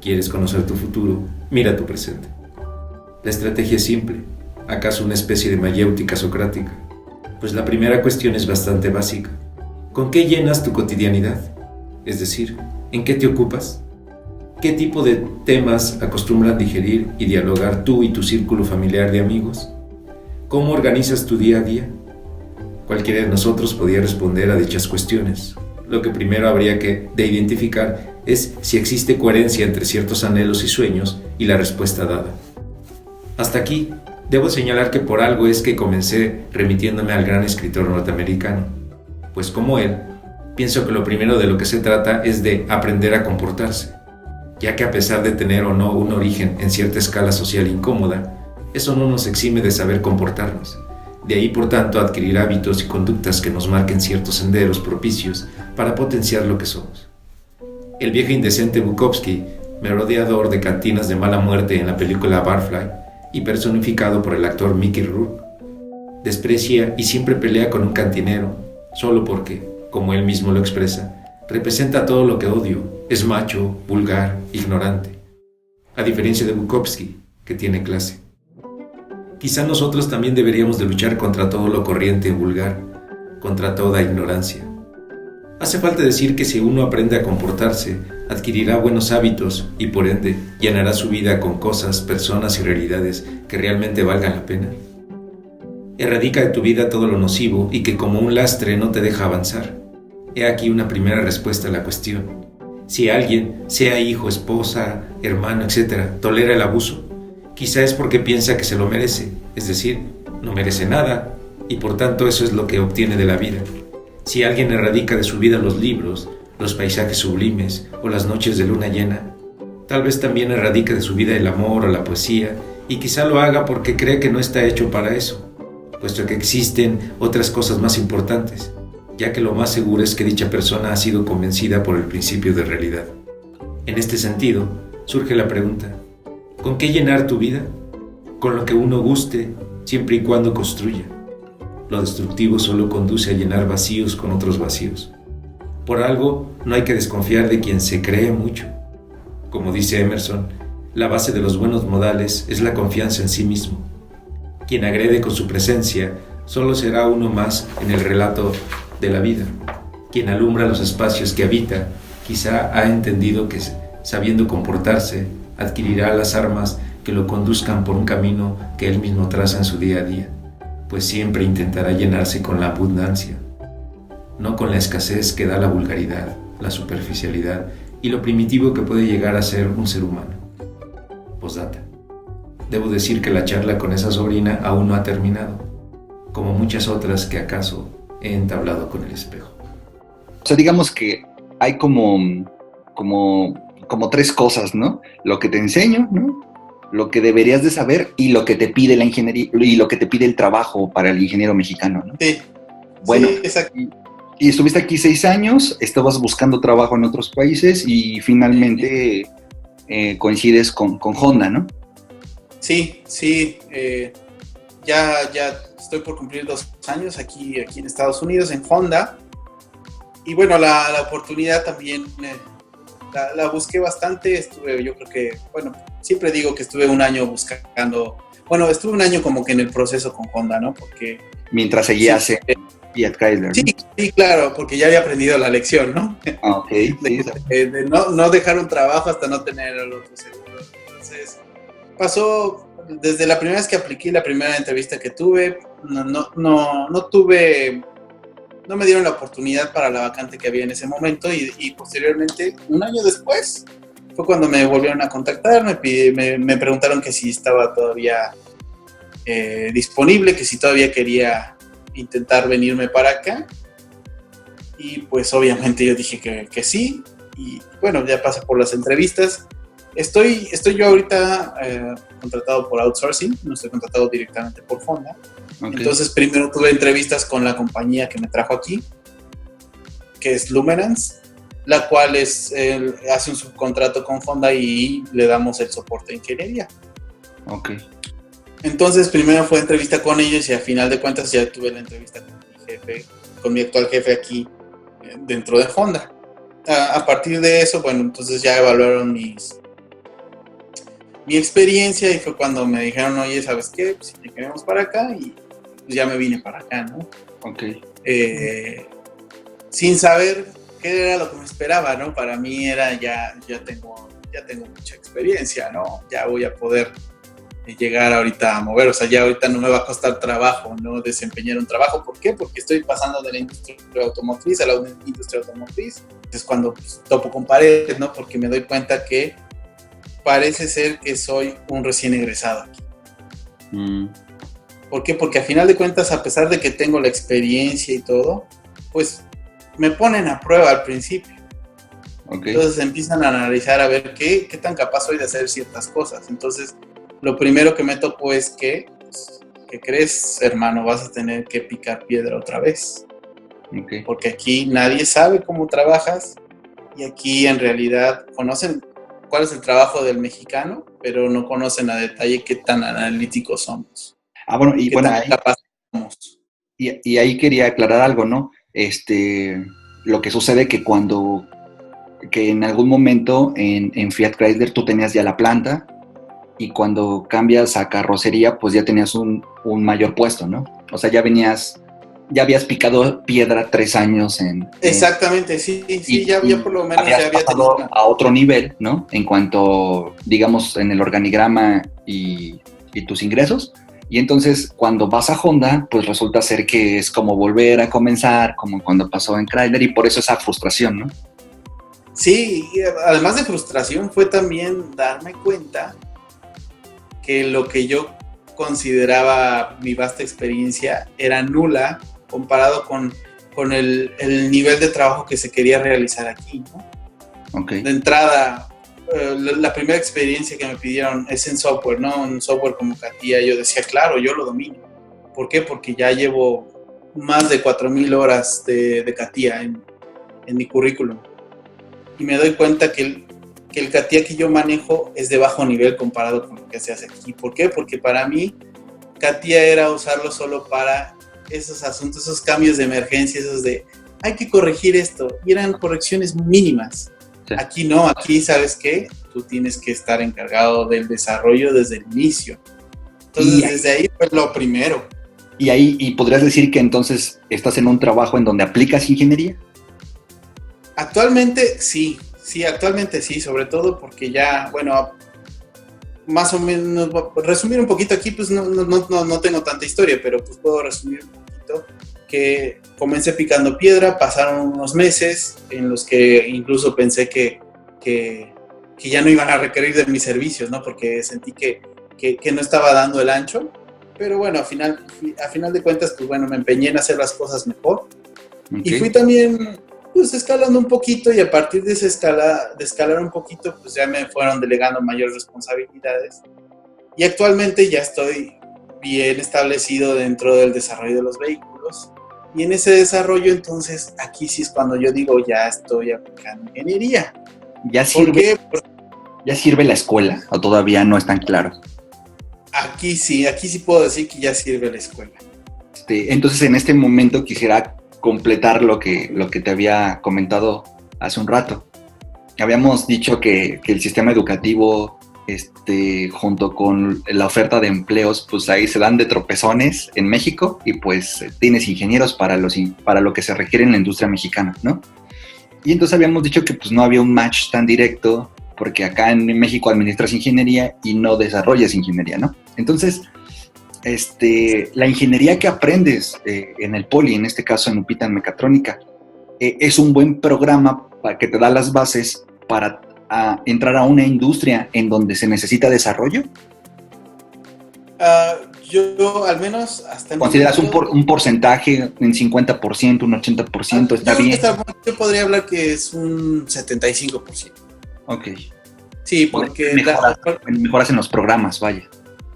¿Quieres conocer tu futuro? Mira tu presente. La estrategia es simple, acaso una especie de mayéutica socrática, pues la primera cuestión es bastante básica. ¿Con qué llenas tu cotidianidad? Es decir, ¿en qué te ocupas? ¿Qué tipo de temas acostumbran digerir y dialogar tú y tu círculo familiar de amigos? ¿Cómo organizas tu día a día? Cualquiera de nosotros podía responder a dichas cuestiones. Lo que primero habría de identificar es si existe coherencia entre ciertos anhelos y sueños y la respuesta dada. Hasta aquí, debo señalar que por algo es que comencé remitiéndome al gran escritor norteamericano, pues como él, pienso que lo primero de lo que se trata es de aprender a comportarse, ya que a pesar de tener o no un origen en cierta escala social incómoda, eso no nos exime de saber comportarnos. De ahí, por tanto, adquirir hábitos y conductas que nos marquen ciertos senderos propicios para potenciar lo que somos. El viejo indecente Bukowski, merodeador de cantinas de mala muerte en la película Barfly, y personificado por el actor Mickey Rourke, desprecia y siempre pelea con un cantinero, solo porque, como él mismo lo expresa, representa todo lo que odio, es macho, vulgar, ignorante. A diferencia de Bukowski, que tiene clase. Quizá nosotros también deberíamos de luchar contra todo lo corriente y vulgar, contra toda ignorancia. Hace falta decir que si uno aprende a comportarse, adquirirá buenos hábitos y por ende llenará su vida con cosas, personas y realidades que realmente valgan la pena. Erradica de tu vida todo lo nocivo y que como un lastre no te deja avanzar. He aquí una primera respuesta a la cuestión. Si alguien, sea hijo, esposa, hermano, etc., tolera el abuso, quizá es porque piensa que se lo merece, es decir, no merece nada, y por tanto eso es lo que obtiene de la vida. Si alguien erradica de su vida los libros, los paisajes sublimes o las noches de luna llena, tal vez también erradica de su vida el amor o la poesía, y quizá lo haga porque cree que no está hecho para eso, puesto que existen otras cosas más importantes, ya que lo más seguro es que dicha persona ha sido convencida por el principio de realidad. En este sentido, surge la pregunta, ¿con qué llenar tu vida? Con lo que uno guste, siempre y cuando construya. Lo destructivo solo conduce a llenar vacíos con otros vacíos. Por algo, no hay que desconfiar de quien se cree mucho. Como dice Emerson, la base de los buenos modales es la confianza en sí mismo. Quien agrede con su presencia solo será uno más en el relato de la vida. Quien alumbra los espacios que habita, quizá ha entendido que, sabiendo comportarse, adquirirá las armas que lo conduzcan por un camino que él mismo traza en su día a día, pues siempre intentará llenarse con la abundancia, no con la escasez que da la vulgaridad, la superficialidad y lo primitivo que puede llegar a ser un ser humano. Postdata. Debo decir que la charla con esa sobrina aún no ha terminado, como muchas otras que acaso he entablado con el espejo. O sea, digamos que hay como tres cosas, ¿no? Lo que te enseño, ¿no? Lo que deberías de saber y lo que te pide la ingeniería y lo que te pide el trabajo para el ingeniero mexicano, ¿no? Sí. Bueno, sí, exacto. Y estuviste aquí 6 años, estabas buscando trabajo en otros países y finalmente coincides con Honda, ¿no? Sí. Ya estoy por cumplir 2 años aquí en Estados Unidos, en Honda. Y bueno, la oportunidad también la busqué bastante. Yo creo que, siempre digo que estuve un año buscando. Bueno, estuve un año como que en el proceso con Honda, ¿no? Porque... Mientras seguías en Fiat Chrysler, ¿no? Sí, claro, porque ya había aprendido la lección, ¿no? Ah, ok. De no dejar un trabajo hasta no tener el otro seguro. Entonces, pasó desde la primera vez que apliqué, la primera entrevista que tuve, no me dieron la oportunidad para la vacante que había en ese momento y posteriormente, un año después, fue cuando me volvieron a contactar, me preguntaron que si estaba todavía disponible, que si todavía quería intentar venirme para acá, y pues obviamente yo dije que sí, y bueno, ya pasé por las entrevistas. Estoy yo ahorita contratado por outsourcing, no estoy contratado directamente por Honda. Okay. Entonces primero tuve entrevistas con la compañía que me trajo aquí, que es Luminance, la cual hace un subcontrato con Honda y le damos el soporte de ingeniería. Okay. Entonces primero fue entrevista con ellos y a final de cuentas ya tuve la entrevista con mi actual jefe aquí dentro de Honda. A partir de eso, bueno, entonces ya evaluaron mi experiencia y fue cuando me dijeron, oye, ¿sabes qué? Pues si te queremos para acá, y pues ya me vine para acá, ¿no? Ok. Sin saber qué era lo que me esperaba, ¿no? Para mí era ya tengo mucha experiencia, ¿no? Ya voy a poder llegar ahorita a mover, o sea, ya ahorita no me va a costar trabajo, ¿no? Desempeñar un trabajo. ¿Por qué? Porque estoy pasando de la industria automotriz a la industria automotriz. Es cuando pues, topo con paredes, ¿no? Porque me doy cuenta que parece ser que soy un recién egresado aquí. ¿Por qué? Porque a final de cuentas, a pesar de que tengo la experiencia y todo, pues me ponen a prueba al principio. Okay. Entonces empiezan a analizar a ver qué tan capaz soy de hacer ciertas cosas. Entonces, lo primero que me topó es que, pues, ¿qué crees, hermano? Vas a tener que picar piedra otra vez. Okay. Porque aquí nadie sabe cómo trabajas y aquí en realidad conocen cuál es el trabajo del mexicano, pero no conocen a detalle qué tan analíticos somos. Bueno, y bueno, ahí, somos. Y ahí quería aclarar algo, ¿no? Lo que sucede que que en algún momento en Fiat Chrysler tú tenías ya la planta y cuando cambias a carrocería, pues ya tenías un mayor puesto, ¿no? O sea, ya venías ya habías picado piedra 3 años en... Exactamente, sí, ya por lo menos habías ya había pasado tenido... a otro nivel, ¿no? En cuanto, digamos, en el organigrama y tus ingresos. Y entonces, cuando vas a Honda, pues resulta ser que es como volver a comenzar, como cuando pasó en Chrysler, y por eso esa frustración, ¿no? Sí, y además de frustración fue también darme cuenta que lo que yo consideraba mi vasta experiencia era nula comparado con el nivel de trabajo que se quería realizar aquí, ¿no? Okay. De entrada, la primera experiencia que me pidieron es en software, ¿no? Un software como CATIA. Yo decía, claro, yo lo domino. ¿Por qué? Porque ya llevo más de 4,000 horas de CATIA en mi currículum. Y me doy cuenta que el CATIA que yo manejo es de bajo nivel comparado con lo que se hace aquí. ¿Por qué? Porque para mí CATIA era usarlo solo para esos asuntos, esos cambios de emergencia, esos de hay que corregir esto, y eran correcciones mínimas. Sí. Aquí no, aquí ¿sabes qué? Tú tienes que estar encargado del desarrollo desde el inicio. Entonces desde ahí fue lo primero. Y podrías decir que entonces estás en un trabajo en donde aplicas ingeniería. Actualmente sí, sobre todo porque ya, bueno, más o menos, resumir un poquito aquí, pues no tengo tanta historia, pero pues puedo resumir un poquito que comencé picando piedra, pasaron unos meses en los que incluso pensé que ya no iban a requerir de mis servicios, ¿no? Porque sentí que no estaba dando el ancho, pero bueno, a final de cuentas, pues bueno, me empeñé en hacer las cosas mejor. Okay. Y fui también pues escalando un poquito, y a partir de esa escalar un poquito, pues ya me fueron delegando mayores responsabilidades. Y actualmente ya estoy bien establecido dentro del desarrollo de los vehículos. Y en ese desarrollo, entonces, aquí sí es cuando yo digo, ya estoy aplicando ingeniería. ¿Ya sirve la escuela o todavía no es tan claro? Aquí sí puedo decir que ya sirve la escuela. Entonces, en este momento quisiera completar lo que te había comentado hace un rato. Habíamos dicho que el sistema educativo, junto con la oferta de empleos, pues ahí se dan de tropezones en México, y pues tienes ingenieros para lo que se requiere en la industria mexicana, ¿no? Y entonces habíamos dicho que pues no había un match tan directo, porque acá en México administras ingeniería y no desarrollas ingeniería, ¿no? Entonces, la ingeniería que aprendes en el Poli, en este caso en UPITA en Mecatrónica, es un buen programa para que te da las bases para entrar a una industria en donde se necesita desarrollo. Yo al menos hasta... ¿Consideras un porcentaje, un 50%, un 80%? ¿Está bien? Yo podría hablar que es un 75%. Ok. Sí, porque... Mejoras en los programas, vaya.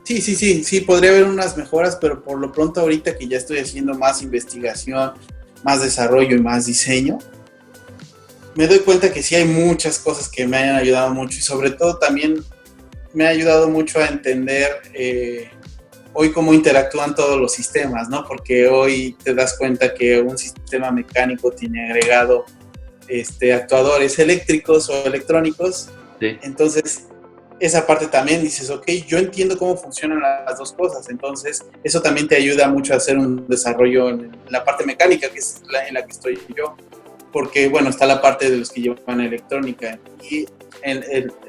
Sí, podría haber unas mejoras, pero por lo pronto ahorita que ya estoy haciendo más investigación, más desarrollo y más diseño, me doy cuenta que sí hay muchas cosas que me han ayudado mucho, y sobre todo también me ha ayudado mucho a entender hoy cómo interactúan todos los sistemas, ¿no? Porque hoy te das cuenta que un sistema mecánico tiene agregado actuadores eléctricos o electrónicos. Sí. Entonces, esa parte también dices, ok, yo entiendo cómo funcionan las dos cosas, entonces eso también te ayuda mucho a hacer un desarrollo en la parte mecánica, que es en la que estoy yo, porque bueno, está la parte de los que llevan electrónica, y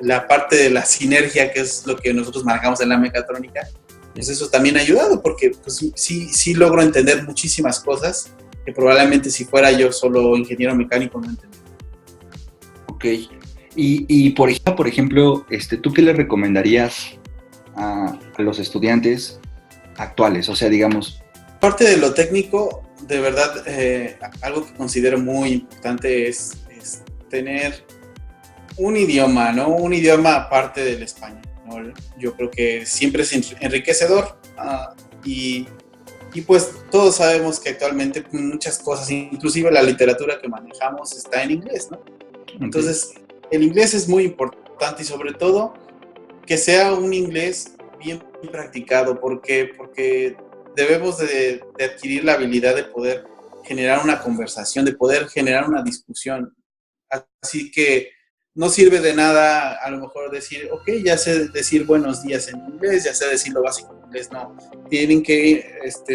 la parte de la sinergia, que es lo que nosotros manejamos en la mecatrónica, pues eso también ha ayudado, porque pues, sí logro entender muchísimas cosas que probablemente si fuera yo solo ingeniero mecánico no entendería. Ok. Y por ejemplo, ¿tú qué le recomendarías a los estudiantes actuales? O sea, digamos... Parte de lo técnico, de verdad, algo que considero muy importante es tener un idioma, ¿no? Un idioma aparte del español, ¿no? Yo creo que siempre es enriquecedor, y pues todos sabemos que actualmente muchas cosas, inclusive la literatura que manejamos, está en inglés, ¿no? Entonces... El inglés es muy importante, y sobre todo que sea un inglés bien practicado, porque debemos de adquirir la habilidad de poder generar una conversación, de poder generar una discusión. Así que no sirve de nada a lo mejor decir, ok, ya sé decir buenos días en inglés, ya sé decir lo básico en inglés, no. Tienen que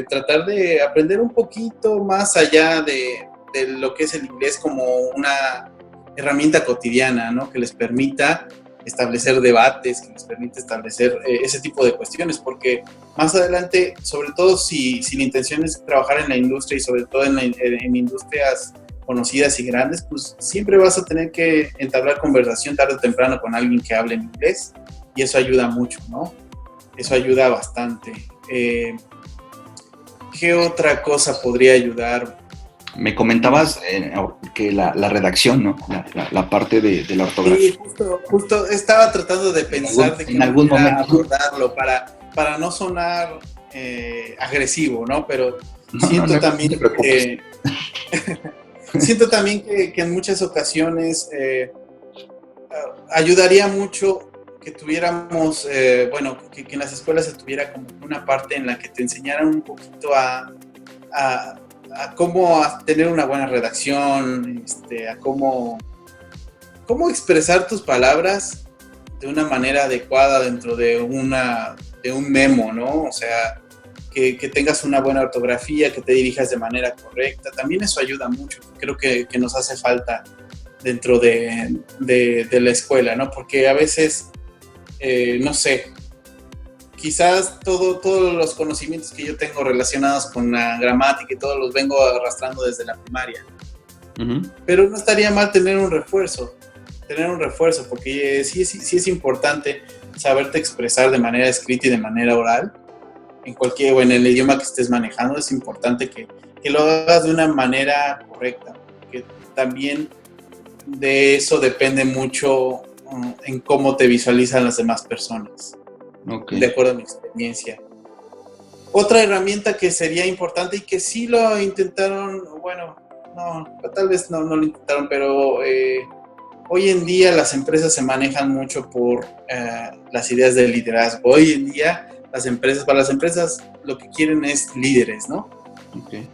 tratar de aprender un poquito más allá de lo que es el inglés como una herramienta cotidiana, ¿no? Que les permita establecer debates, que les permita establecer ese tipo de cuestiones, porque más adelante, sobre todo si la intención es trabajar en la industria y sobre todo en industrias conocidas y grandes, pues siempre vas a tener que entablar conversación tarde o temprano con alguien que hable en inglés, y eso ayuda mucho, ¿no? Eso ayuda bastante. ¿Qué otra cosa podría ayudar? Me comentabas que la redacción, ¿no? La parte de la ortografía. Sí, justo estaba tratando de pensar de qué manera abordarlo para no sonar agresivo, ¿no? Pero siento también que siento también que en muchas ocasiones ayudaría mucho que tuviéramos, que en las escuelas se tuviera como una parte en la que te enseñaran un poquito a cómo tener una buena redacción, a cómo expresar tus palabras de una manera adecuada dentro de un memo, ¿no? O sea, que tengas una buena ortografía, que te dirijas de manera correcta. También eso ayuda mucho. Creo que nos hace falta dentro de la escuela, ¿no? Porque a veces, no sé, quizás todos los conocimientos que yo tengo relacionados con la gramática y todos los vengo arrastrando desde la primaria. Uh-huh. Pero no estaría mal tener un refuerzo, porque sí es importante saberte expresar de manera escrita y de manera oral, en el idioma que estés manejando. Es importante que lo hagas de una manera correcta, porque también de eso depende mucho en cómo te visualizan las demás personas. Okay. De acuerdo a mi experiencia. Otra herramienta que sería importante y que sí lo intentaron, bueno, no, tal vez no lo intentaron, pero hoy en día las empresas se manejan mucho por las ideas de liderazgo. Hoy en día para las empresas lo que quieren es líderes, ¿no? Okay.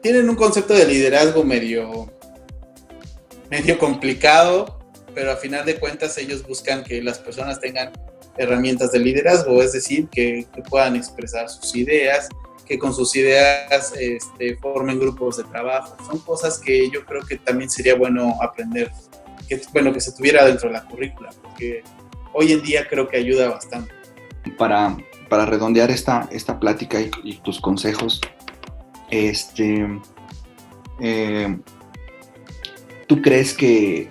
Tienen un concepto de liderazgo medio complicado, pero a final de cuentas ellos buscan que las personas tengan herramientas de liderazgo, es decir, que puedan expresar sus ideas, que con sus ideas formen grupos de trabajo. Son cosas que yo creo que también sería bueno aprender, que se tuviera dentro de la currícula, porque hoy en día creo que ayuda bastante. Para redondear esta plática y tus consejos, ¿tú crees que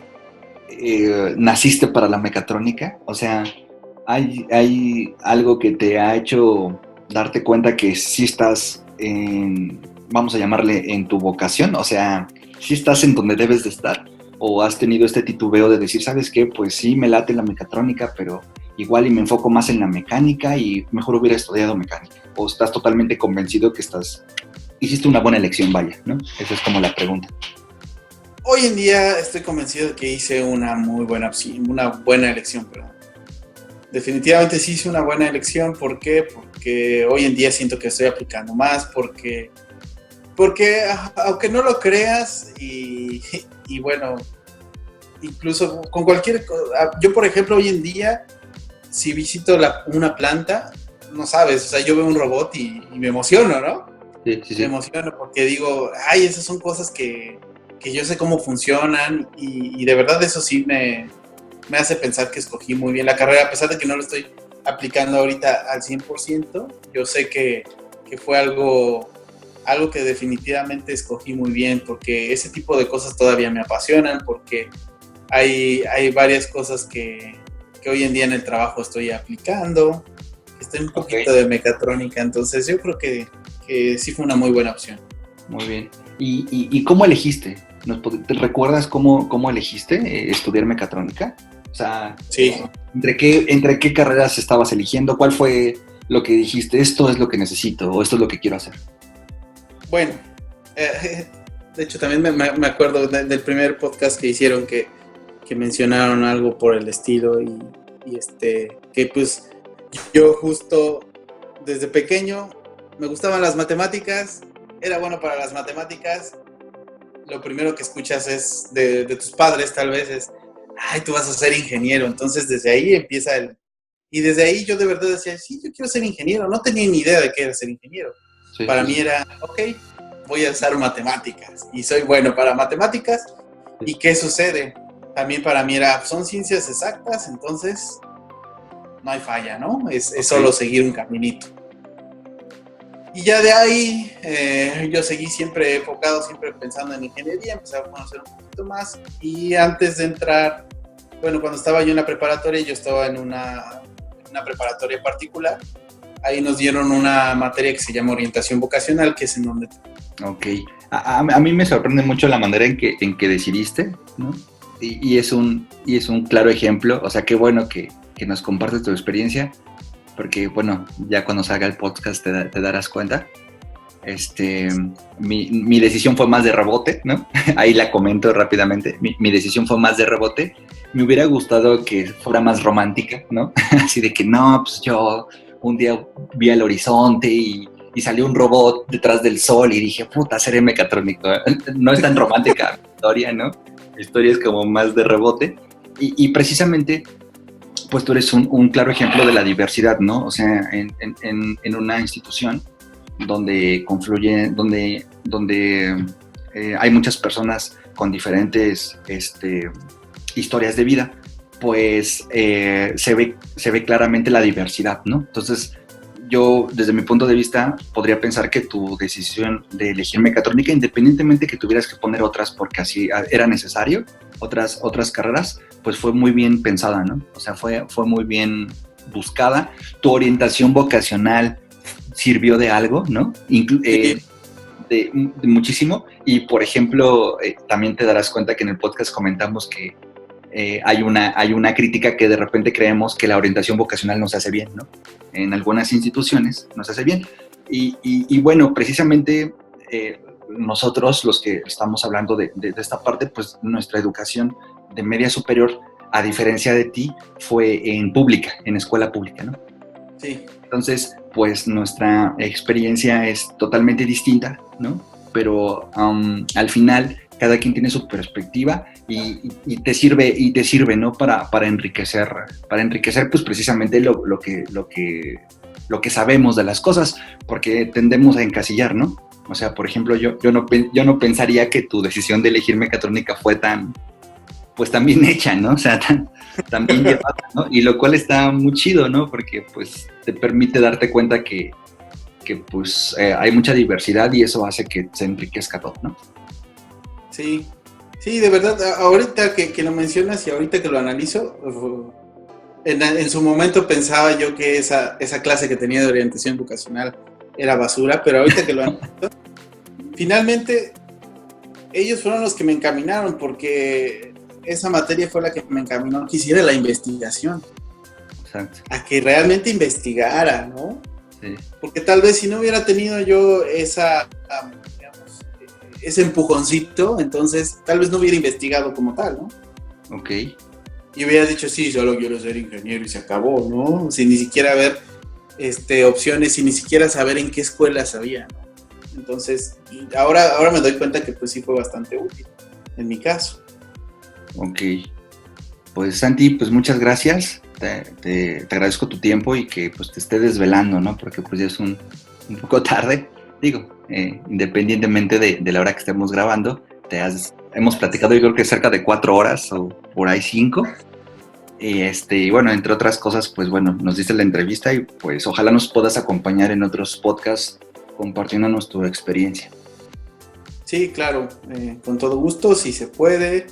naciste para la mecatrónica? O sea, ¿hay algo que te ha hecho darte cuenta que sí estás vamos a llamarle, en tu vocación? O sea, ¿sí estás en donde debes de estar? ¿O has tenido este titubeo de decir, ¿sabes qué? Pues sí, me late la mecatrónica, pero igual y me enfoco más en la mecánica y mejor hubiera estudiado mecánica? ¿O estás totalmente convencido que hiciste una buena elección, vaya, ¿no? Esa es como la pregunta. Hoy en día estoy convencido de que hice una buena elección, perdón. Definitivamente sí hice una buena elección. ¿Por qué? Porque hoy en día siento que estoy aplicando más, porque aunque no lo creas, y bueno, incluso con cualquier cosa, yo por ejemplo hoy en día, si visito una planta, no sabes, o sea, yo veo un robot y me emociono, ¿no? Sí. Me emociono porque digo, ay, esas son cosas que yo sé cómo funcionan, y de verdad eso sí me hace pensar que escogí muy bien la carrera, a pesar de que no lo estoy aplicando ahorita al 100%. Yo sé que fue algo que definitivamente escogí muy bien, porque ese tipo de cosas todavía me apasionan, porque hay varias cosas que hoy en día en el trabajo estoy aplicando. Estoy un poquito de mecatrónica, entonces yo creo que sí fue una muy buena opción. Muy bien. ¿Y cómo elegiste? ¿Te recuerdas cómo elegiste estudiar mecatrónica? O sea, sí. ¿Entre qué carreras estabas eligiendo? ¿Cuál fue lo que dijiste, esto es lo que necesito o esto es lo que quiero hacer? Bueno, de hecho también me acuerdo del primer podcast que hicieron que mencionaron algo por el estilo, y que pues yo justo desde pequeño me gustaban las matemáticas, era bueno para las matemáticas. Lo primero que escuchas es de tus padres, tal vez, es, ay, tú vas a ser ingeniero. Entonces desde ahí empieza Y desde ahí yo de verdad decía, sí, yo quiero ser ingeniero. No tenía ni idea de qué era ser ingeniero. Sí, para mí era, ok, voy a usar matemáticas. Y soy bueno para matemáticas. ¿Y qué sucede? También para mí era, son ciencias exactas, entonces no hay falla, ¿no? Es solo seguir un caminito. Y ya de ahí yo seguí siempre enfocado, siempre pensando en ingeniería, empecé a conocer un poquito más. Y antes de entrar, bueno, cuando estaba yo en la preparatoria, yo estaba en una preparatoria particular. Ahí nos dieron una materia que se llama orientación vocacional, que es en donde... Ok. A mí me sorprende mucho la manera en que decidiste, ¿no? Y es un claro ejemplo. O sea, qué bueno que nos compartes tu experiencia, porque, bueno, ya cuando salga el podcast te darás cuenta. Mi decisión fue más de rebote, ¿no? Ahí la comento rápidamente. Mi decisión fue más de rebote. Me hubiera gustado que fuera más romántica, ¿no? Así de que no, pues yo un día vi al horizonte y salió un robot detrás del sol y dije, puta, seré mecatrónico. No es tan romántica la historia, ¿no? La historia es como más de rebote. Y precisamente, pues tú eres un claro ejemplo de la diversidad, ¿no? O sea, en una institución donde confluyen, donde hay muchas personas con diferentes historias de vida, pues se ve claramente la diversidad, ¿no? Entonces, yo, desde mi punto de vista, podría pensar que tu decisión de elegir mecatrónica, independientemente que tuvieras que poner otras porque así era necesario, otras carreras, pues fue muy bien pensada, ¿no? O sea, fue muy bien buscada. Tu orientación vocacional sirvió de algo, ¿no? De muchísimo. Y, por ejemplo, también te darás cuenta que en el podcast comentamos que hay una crítica que de repente creemos que la orientación vocacional no se hace bien, ¿no? En algunas instituciones no se hace bien. Y bueno, precisamente nosotros, los que estamos hablando de esta parte, pues nuestra educación de media superior, a diferencia de ti, fue en escuela pública, ¿no? Sí. Entonces, pues nuestra experiencia es totalmente distinta, ¿no? Pero al final cada quien tiene su perspectiva y te sirve, ¿no? Para enriquecer pues precisamente lo que sabemos de las cosas, porque tendemos a encasillar, ¿no? O sea, por ejemplo, yo no pensaría que tu decisión de elegir mecatrónica fue tan bien hecha, ¿no? O sea, tan bien llevada, ¿no? Y lo cual está muy chido, ¿no? Porque pues te permite darte cuenta que pues hay mucha diversidad y eso hace que se enriquezca todo, ¿no? Sí, de verdad, ahorita que lo mencionas y ahorita que lo analizo, en su momento pensaba yo que esa clase que tenía de orientación vocacional era basura, pero ahorita que lo analizo, finalmente ellos fueron los que me encaminaron, porque esa materia fue la que me encaminó que hiciera la investigación. Exacto. A que realmente investigara, ¿no? Sí. Porque tal vez si no hubiera tenido yo ese empujoncito, entonces tal vez no hubiera investigado como tal, ¿no? Ok. Y hubiera dicho, sí, solo quiero ser ingeniero y se acabó, ¿no? Sin ni siquiera ver opciones, sin ni siquiera saber en qué escuelas había, ¿no? Entonces, ahora me doy cuenta que pues sí fue bastante útil, en mi caso. Ok. Pues Santi, pues muchas gracias. Te agradezco tu tiempo y que pues te esté desvelando, ¿no? Porque pues ya es un poco tarde. Digo, independientemente de la hora que estemos grabando, hemos platicado yo creo que cerca de 4 horas o por ahí 5. Y bueno, entre otras cosas, pues bueno, nos diste la entrevista y pues ojalá nos puedas acompañar en otros podcasts compartiéndonos tu experiencia. Sí, claro, con todo gusto, si se puede.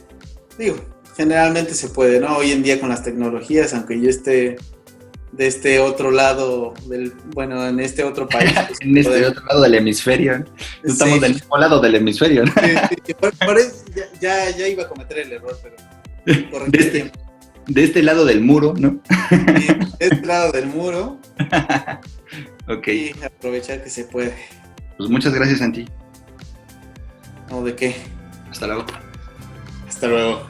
Digo, generalmente se puede, ¿no? Hoy en día con las tecnologías, aunque yo esté de este otro lado en este otro país. Pues, en este otro lado del hemisferio. ¿No? Sí. Estamos del mismo lado del hemisferio, ¿no? Sí. Por eso ya iba a cometer el error, pero corregí el tiempo. De este lado del muro, ¿no? Sí, de este lado del muro. Ok. Y aprovechar que se puede. Pues muchas gracias, Santi. No, ¿de qué? Hasta luego. Hasta luego.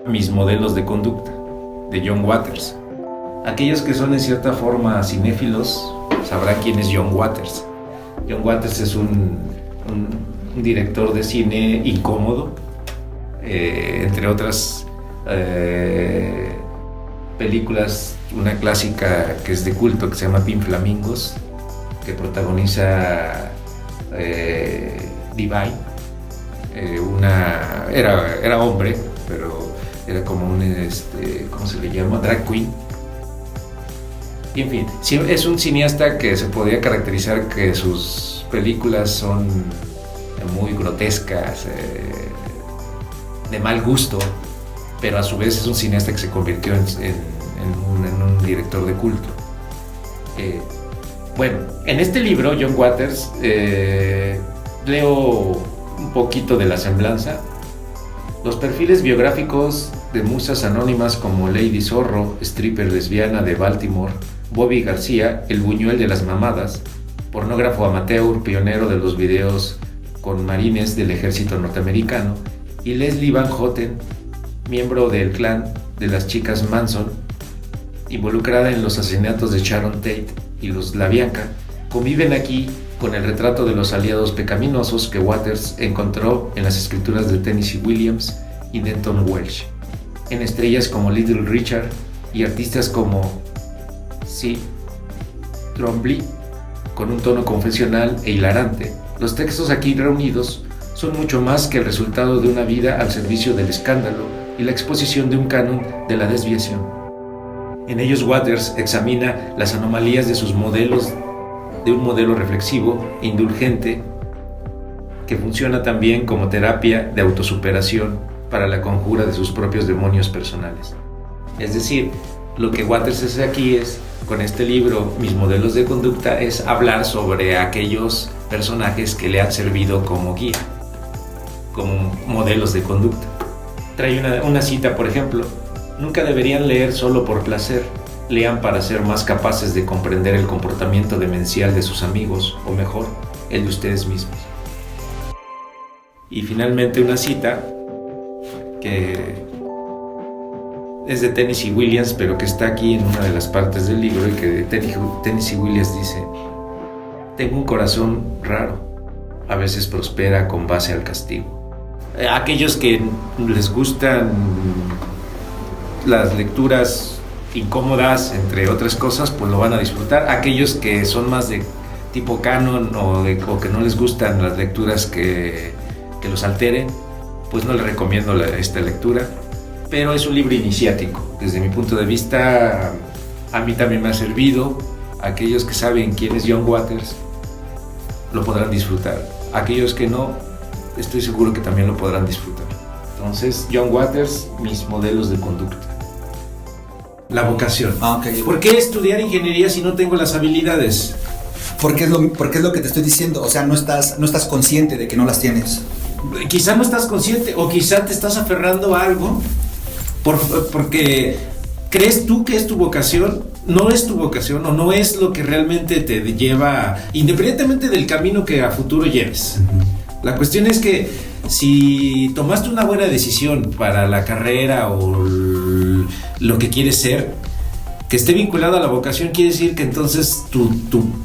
Mis modelos de conducta, de John Waters. Aquellos que son en cierta forma cinéfilos sabrán quién es John Waters. John Waters es un director de cine incómodo, entre otras películas, una clásica que es de culto que se llama Pink Flamingos, que protagoniza Divine. Era hombre, pero era como un ¿cómo se le llama? Drag queen. Y en fin, es un cineasta que se podría caracterizar que sus películas son muy grotescas, de mal gusto, pero a su vez es un cineasta que se convirtió en un director de culto. Bueno, en este libro, John Waters, leo un poquito de la semblanza. Los perfiles biográficos de musas anónimas como Lady Zorro, stripper lesbiana de Baltimore, Bobby García, el buñuel de las mamadas, pornógrafo amateur, pionero de los videos con marines del ejército norteamericano, y Leslie Van Houten, miembro del clan de las chicas Manson, involucrada en los asesinatos de Sharon Tate y los LaBianca, conviven aquí con el retrato de los aliados pecaminosos que Waters encontró en las escrituras de Tennessee Williams y Denton Welsh, en estrellas como Little Richard y artistas como C. Twombly. Con un tono confesional e hilarante, los textos aquí reunidos son mucho más que el resultado de una vida al servicio del escándalo y la exposición de un canon de la desviación. En ellos Waters examina las anomalías de sus modelos, de un modelo reflexivo e indulgente que funciona también como terapia de autosuperación para la conjura de sus propios demonios personales. Es decir, lo que Waters hace aquí es, con este libro, Mis modelos de conducta, es hablar sobre aquellos personajes que le han servido como guía, como modelos de conducta. Trae una cita, por ejemplo: nunca deberían leer solo por placer, lean para ser más capaces de comprender el comportamiento demencial de sus amigos, o mejor, el de ustedes mismos. Y finalmente una cita que es de Tennessee Williams, pero que está aquí en una de las partes del libro, y que Tennessee Williams dice: tengo un corazón raro, a veces prospera con base al castigo. Aquellos que les gustan las lecturas incómodas, entre otras cosas, pues lo van a disfrutar. Aquellos que son más de tipo canon o que no les gustan las lecturas que los alteren, pues no les recomiendo esta lectura. Pero es un libro iniciático. Desde mi punto de vista, a mí también me ha servido. Aquellos que saben quién es John Waters lo podrán disfrutar. Aquellos que no, estoy seguro que también lo podrán disfrutar. Entonces, John Waters, Mis modelos de conducta. La vocación. Okay. ¿Por qué estudiar ingeniería si no tengo las habilidades? Porque es lo que te estoy diciendo. O sea, no estás consciente de que no las tienes. Quizá no estás consciente, o quizá te estás aferrando a algo porque crees tú que es tu vocación. No es tu vocación, o no es lo que realmente te lleva, independientemente del camino que a futuro lleves. La cuestión es que si tomaste una buena decisión para la carrera o lo que quieres ser, que esté vinculado a la vocación, quiere decir que entonces tu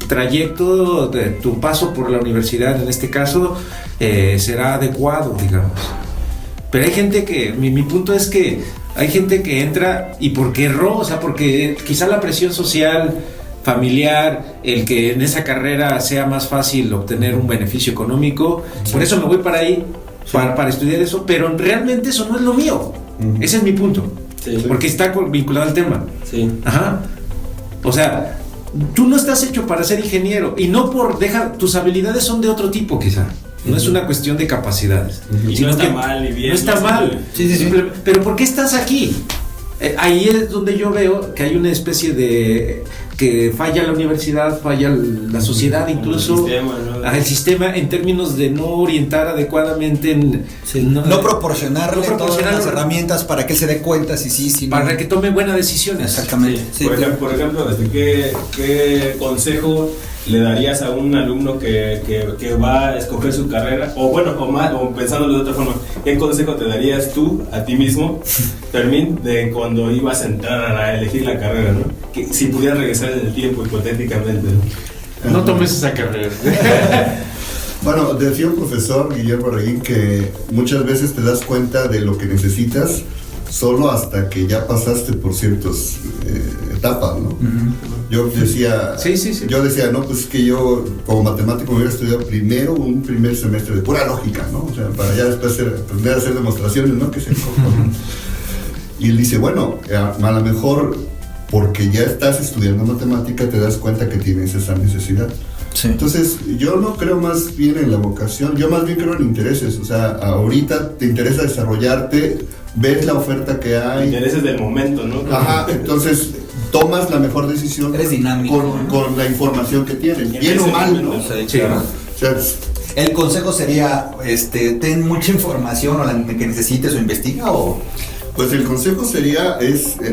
trayecto, tu paso por la universidad, en este caso, será adecuado, digamos. Pero hay gente que, mi punto es que hay gente que entra y porque erró, o sea, porque quizá la presión social, familiar, el que en esa carrera sea más fácil obtener un beneficio económico, sí. Por eso me voy para ahí, sí. para estudiar eso, pero realmente eso no es lo mío. Ese es mi punto. Sí. Porque está vinculado al tema. Sí. Ajá. O sea, tú no estás hecho para ser ingeniero, y no tus habilidades son de otro tipo, quizá. No es una cuestión de capacidades. Y no está mal, y bien. No está mal. Sí. Pero ¿por qué estás aquí? Ahí es donde yo veo que hay una especie de que falla la universidad, falla la sociedad, incluso el sistema, ¿no? El sistema, en términos de no orientar adecuadamente, no proporcionarle todas las herramientas para que se dé cuenta si para que tome buenas decisiones. Exactamente. Sí. Por ejemplo, ¿qué consejo le darías a un alumno que va a escoger su carrera? O pensándolo de otra forma, ¿qué consejo te darías tú a ti mismo, Fermín, de cuando ibas a entrar a elegir la carrera, ¿no? Que si pudieras regresar en el tiempo, hipotéticamente, ¿no? No tomes esa carrera. Bueno, decía un profesor, Guillermo Reguín, que muchas veces te das cuenta de lo que necesitas solo hasta que ya pasaste por ciertas etapas, ¿no? Yo decía, yo decía, no, pues que yo como matemático me hubiera estudiado primero un primer semestre de pura lógica, ¿no? O sea, para ya después aprender a hacer demostraciones, ¿no? Que se Y él dice, bueno, a lo mejor porque ya estás estudiando matemática te das cuenta que tienes esa necesidad. Sí. Entonces, yo no creo más bien en la vocación, yo más bien creo en intereses. O sea, ahorita te interesa desarrollarte, ves la oferta que hay. Intereses del momento, ¿no? Ajá, entonces tomas la mejor decisión. Eres dinámico, con la información que tienes, bien o mal, ¿no? Sí, claro. O sea, el consejo sería, ten mucha información o la que necesites o investiga o... Pues el consejo sería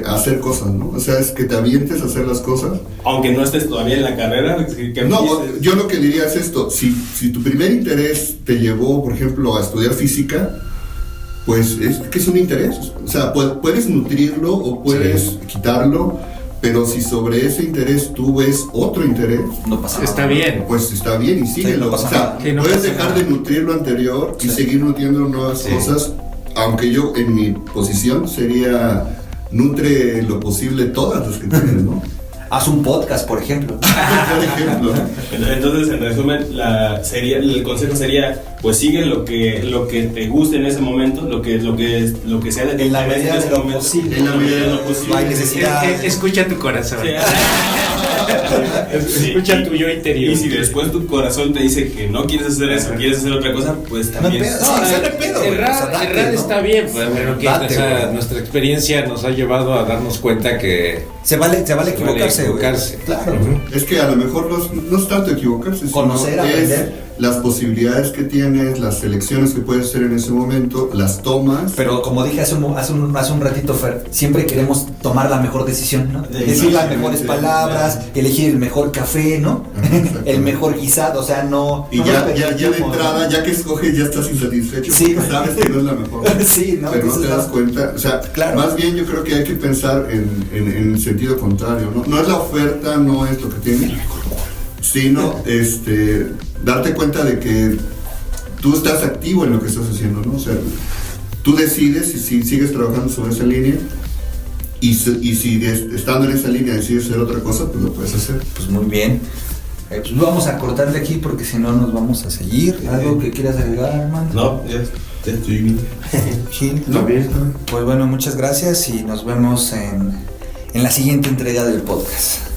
hacer cosas, ¿no? O sea, es que te avientes a hacer las cosas. Aunque no estés todavía en la carrera. No, yo lo que diría es esto, si tu primer interés te llevó, por ejemplo, a estudiar física, pues es que es un interés. O sea, puedes nutrirlo o puedes quitarlo, pero si sobre ese interés tú ves otro interés, no pasa nada. Está bien. Pues está bien y síguelo. Sí, no pasa o sea, no puedes dejar de nutrir lo anterior y seguir nutriendo nuevas cosas. Aunque yo en mi posición sería nutre lo posible todas las que tienes, ¿no? Haz un podcast, por ejemplo. Por ejemplo. Entonces, en resumen, el consejo sería, pues sigue lo que te guste en ese momento, lo que sea de en la medida de lo posible. En la medida de lo posible. No hay necesidad. Escucha tu corazón. Escucha tu yo interior. Y si después tu corazón te dice que no quieres hacer eso, quieres hacer otra cosa, pues también. Errar está bien, pero que nuestra experiencia nos ha llevado a darnos cuenta que se vale equivocarse. Claro. Es que a lo mejor no es tanto equivocarse, conocer, aprender. Las posibilidades que tienes, las selecciones que puedes hacer en ese momento, las tomas. Pero como dije hace un ratito, Fer, siempre queremos tomar la mejor decisión, ¿no? Decir las mejores palabras, elegir el mejor café, ¿no? El mejor guisado, o sea, no. Y ya de entrada, ya que escoges, ya estás insatisfecho. Sí. Porque sabes que no es la mejor. Sí, ¿no? Pero no te das cuenta. O sea, claro. Más bien yo creo que hay que pensar en el sentido contrario, ¿no? No es la oferta, no es lo que tienes, sino darte cuenta de que tú estás activo en lo que estás haciendo, ¿no? O sea, tú decides si sigues trabajando sobre esa línea y si estando en esa línea decides hacer otra cosa, pues lo puedes hacer. Pues muy bien. Pues vamos a cortar de aquí porque si no nos vamos a seguir. ¿Algo que quieras agregar, hermano? No, ya estoy bien. ¿No? Pues bueno, muchas gracias y nos vemos en la siguiente entrega del podcast.